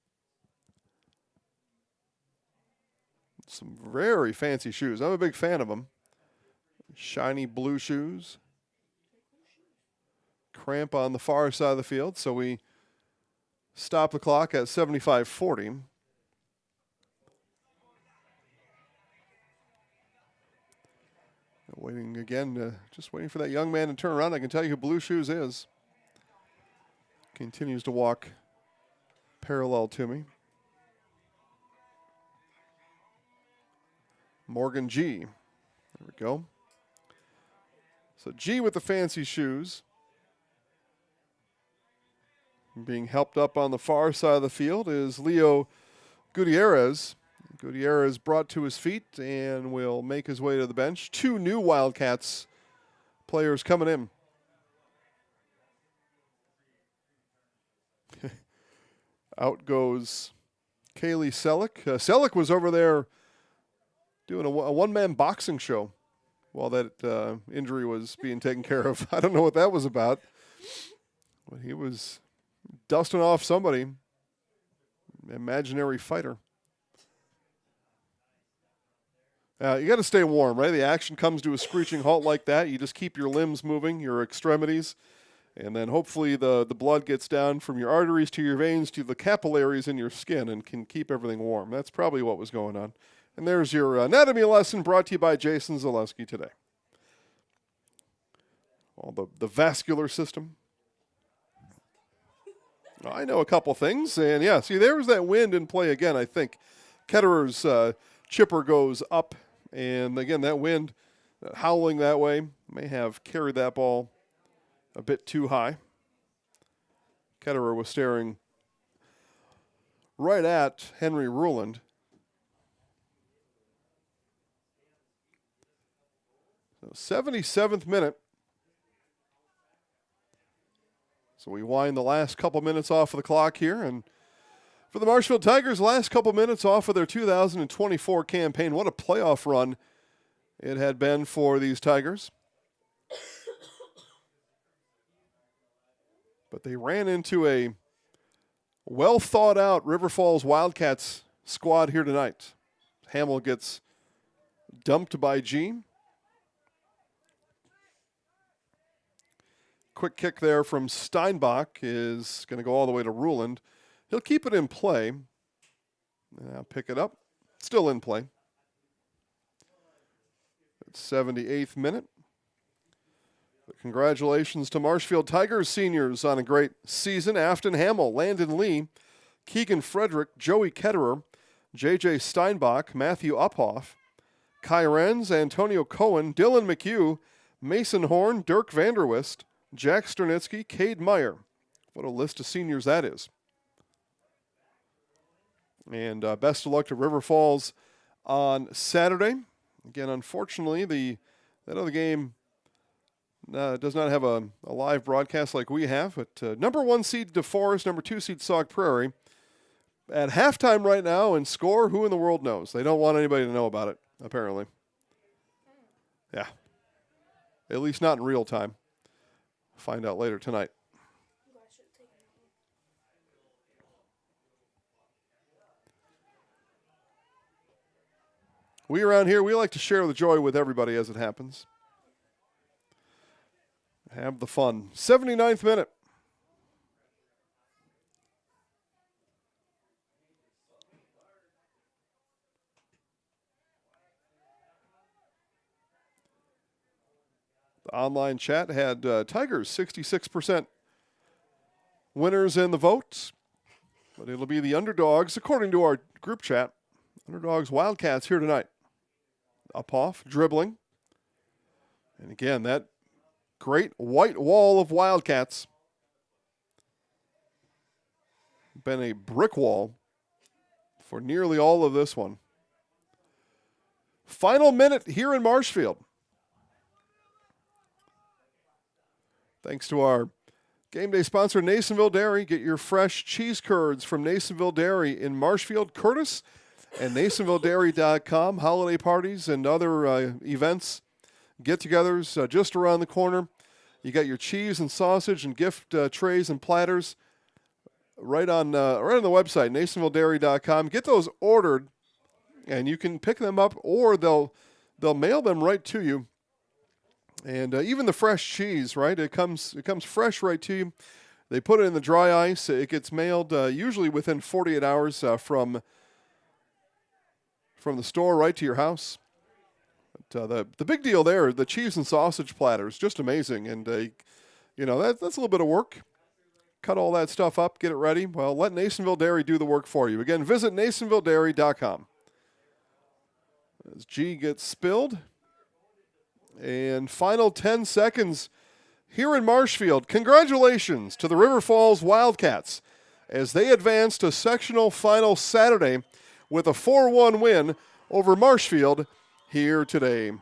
Some very fancy shoes. I'm a big fan of them. Shiny blue shoes. Cramp on the far side of the field, so we stop the clock at 75-40. Waiting again, just waiting for that young man to turn around. I can tell you who Blue Shoes is. Continues to walk parallel to me. Morgan G. There we go. So G with the fancy shoes. Being helped up on the far side of the field is Leo Gutierrez. Gutierrez brought to his feet and will make his way to the bench. 2 new Wildcats players coming in. Out goes Kaylee Selleck. Selleck was over there doing a one-man boxing show while that injury was being taken care of. I don't know what that was about, but he was dusting off somebody, imaginary fighter. You got to stay warm, right? The action comes to a screeching halt like that. You just keep your limbs moving, your extremities, and then hopefully the blood gets down from your arteries to your veins to the capillaries in your skin and can keep everything warm. That's probably what was going on. And there's your anatomy lesson brought to you by Jason Zaleski today. All the vascular system. I know a couple things, and yeah, see, there's that wind in play again, I think. Ketterer's chipper goes up, and again, that wind howling that way may have carried that ball a bit too high. Ketterer was staring right at Henry Ruland. So 77th minute. So we wind the last couple minutes off of the clock here. And for the Marshfield Tigers, last couple minutes off of their 2024 campaign. What a playoff run it had been for these Tigers. But they ran into a well-thought-out River Falls Wildcats squad here tonight. Hamill gets dumped by G. Quick kick there from Steinbach is going to go all the way to Ruland. He'll keep it in play. Now pick it up. Still in play. It's 78th minute. But congratulations to Marshfield Tigers seniors on a great season. Afton Hamill, Landon Lee, Keegan Frederick, Joey Ketterer, J.J. Steinbach, Matthew Uphoff, Kai Renz, Antonio Cohen, Dylan McHugh, Mason Horn, Dirk Vanderwist, Jack Sternitsky, Cade Meyer. What a list of seniors that is. And best of luck to River Falls on Saturday. Again, unfortunately, that other game does not have a live broadcast like we have. But number 1 seed DeForest, number 2 seed Sauk Prairie. At halftime right now and score, who in the world knows? They don't want anybody to know about it, apparently. Yeah. At least not in real time. Find out later tonight. We around here, we like to share the joy with everybody as it happens. Have the fun. 79th minute. The online chat had Tigers 66% winners in the votes. But it'll be the underdogs, according to our group chat. Underdogs Wildcats here tonight. Uphoff dribbling. And again, that great white wall of Wildcats. Been a brick wall for nearly all of this one. Final minute here in Marshfield. Thanks to our game day sponsor, Nasonville Dairy. Get your fresh cheese curds from Nasonville Dairy in Marshfield, Curtis, and NasonvilleDairy.com. Holiday parties and other events, get-togethers just around the corner. You got your cheese and sausage and gift trays and platters right on the website, NasonvilleDairy.com. Get those ordered, and you can pick them up, or they'll mail them right to you. And even the fresh cheese, right? It comes fresh right to you. They put it in the dry ice. It gets mailed usually within 48 hours from the store right to your house. But the big deal there, the cheese and sausage platters, just amazing. And that's a little bit of work. Cut all that stuff up, get it ready. Well, let Nasonville Dairy do the work for you. Again, visit NasonvilleDairy.com. As G gets spilled. And final 10 seconds here in Marshfield. Congratulations to the River Falls Wildcats as they advance to sectional final Saturday with a 4-1 win over Marshfield here today.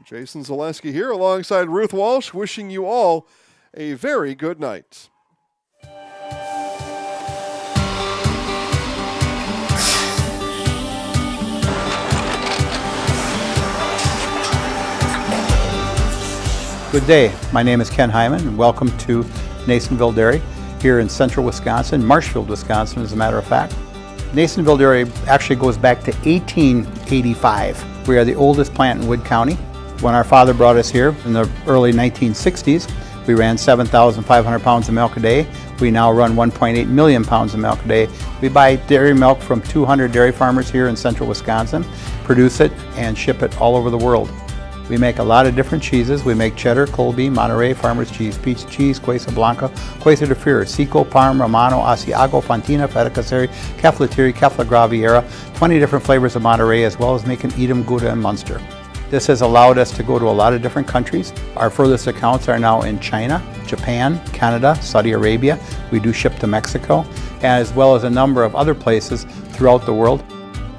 Jason Zaleski here alongside Ruth Walsh, wishing you all a very good night. Good day. My name is Ken Hyman, and welcome to Nasonville Dairy here in central Wisconsin, Marshfield, Wisconsin, as a matter of fact. Nasonville Dairy actually goes back to 1885. We are the oldest plant in Wood County. When our father brought us here in the early 1960s, we ran 7,500 pounds of milk a day. We now run 1.8 million pounds of milk a day. We buy dairy milk from 200 dairy farmers here in central Wisconsin, produce it, and ship it all over the world. We make a lot of different cheeses. We make cheddar, Colby, Monterey, Farmer's Cheese, Peach Cheese, Quesa Blanca, Quesa de Freer, Seco, Parm, Romano, Asiago, Fontina, Feta Caseri, Caflatiri, Cafla Graviera, 20 different flavors of Monterey, as well as making Edam, Gouda, and Munster. This has allowed us to go to a lot of different countries. Our furthest accounts are now in China, Japan, Canada, Saudi Arabia. We do ship to Mexico, as well as a number of other places throughout the world.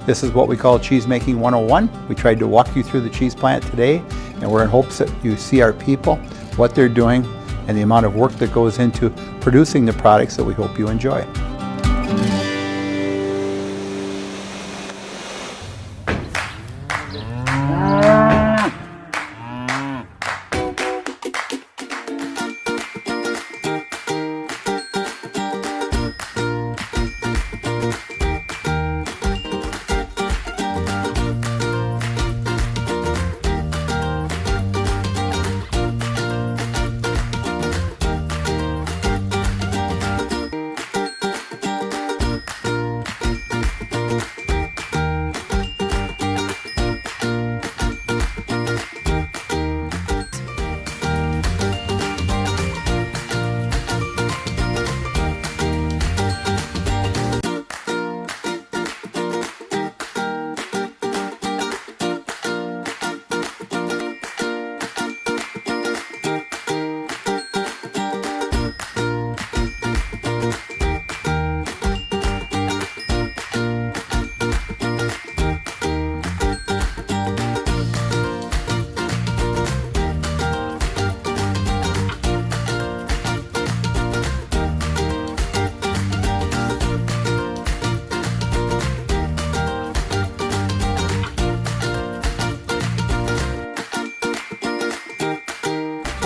This is what we call Cheese Making 101. We tried to walk you through the cheese plant today, and we're in hopes that you see our people, what they're doing, and the amount of work that goes into producing the products that we hope you enjoy.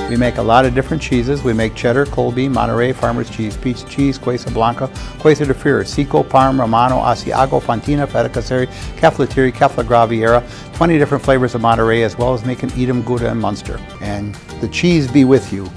We make a lot of different cheeses. We make cheddar, Colby, Monterey, Farmer's Cheese, Peach Cheese, Quesa Blanca, Quesa de Freer, Seco, Parm, Romano, Asiago, Fontina, Feta Caseri, Caflatiri, Cafla Graviera, 20 different flavors of Monterey, as well as making Edam, Gouda, and Munster. And the cheese be with you.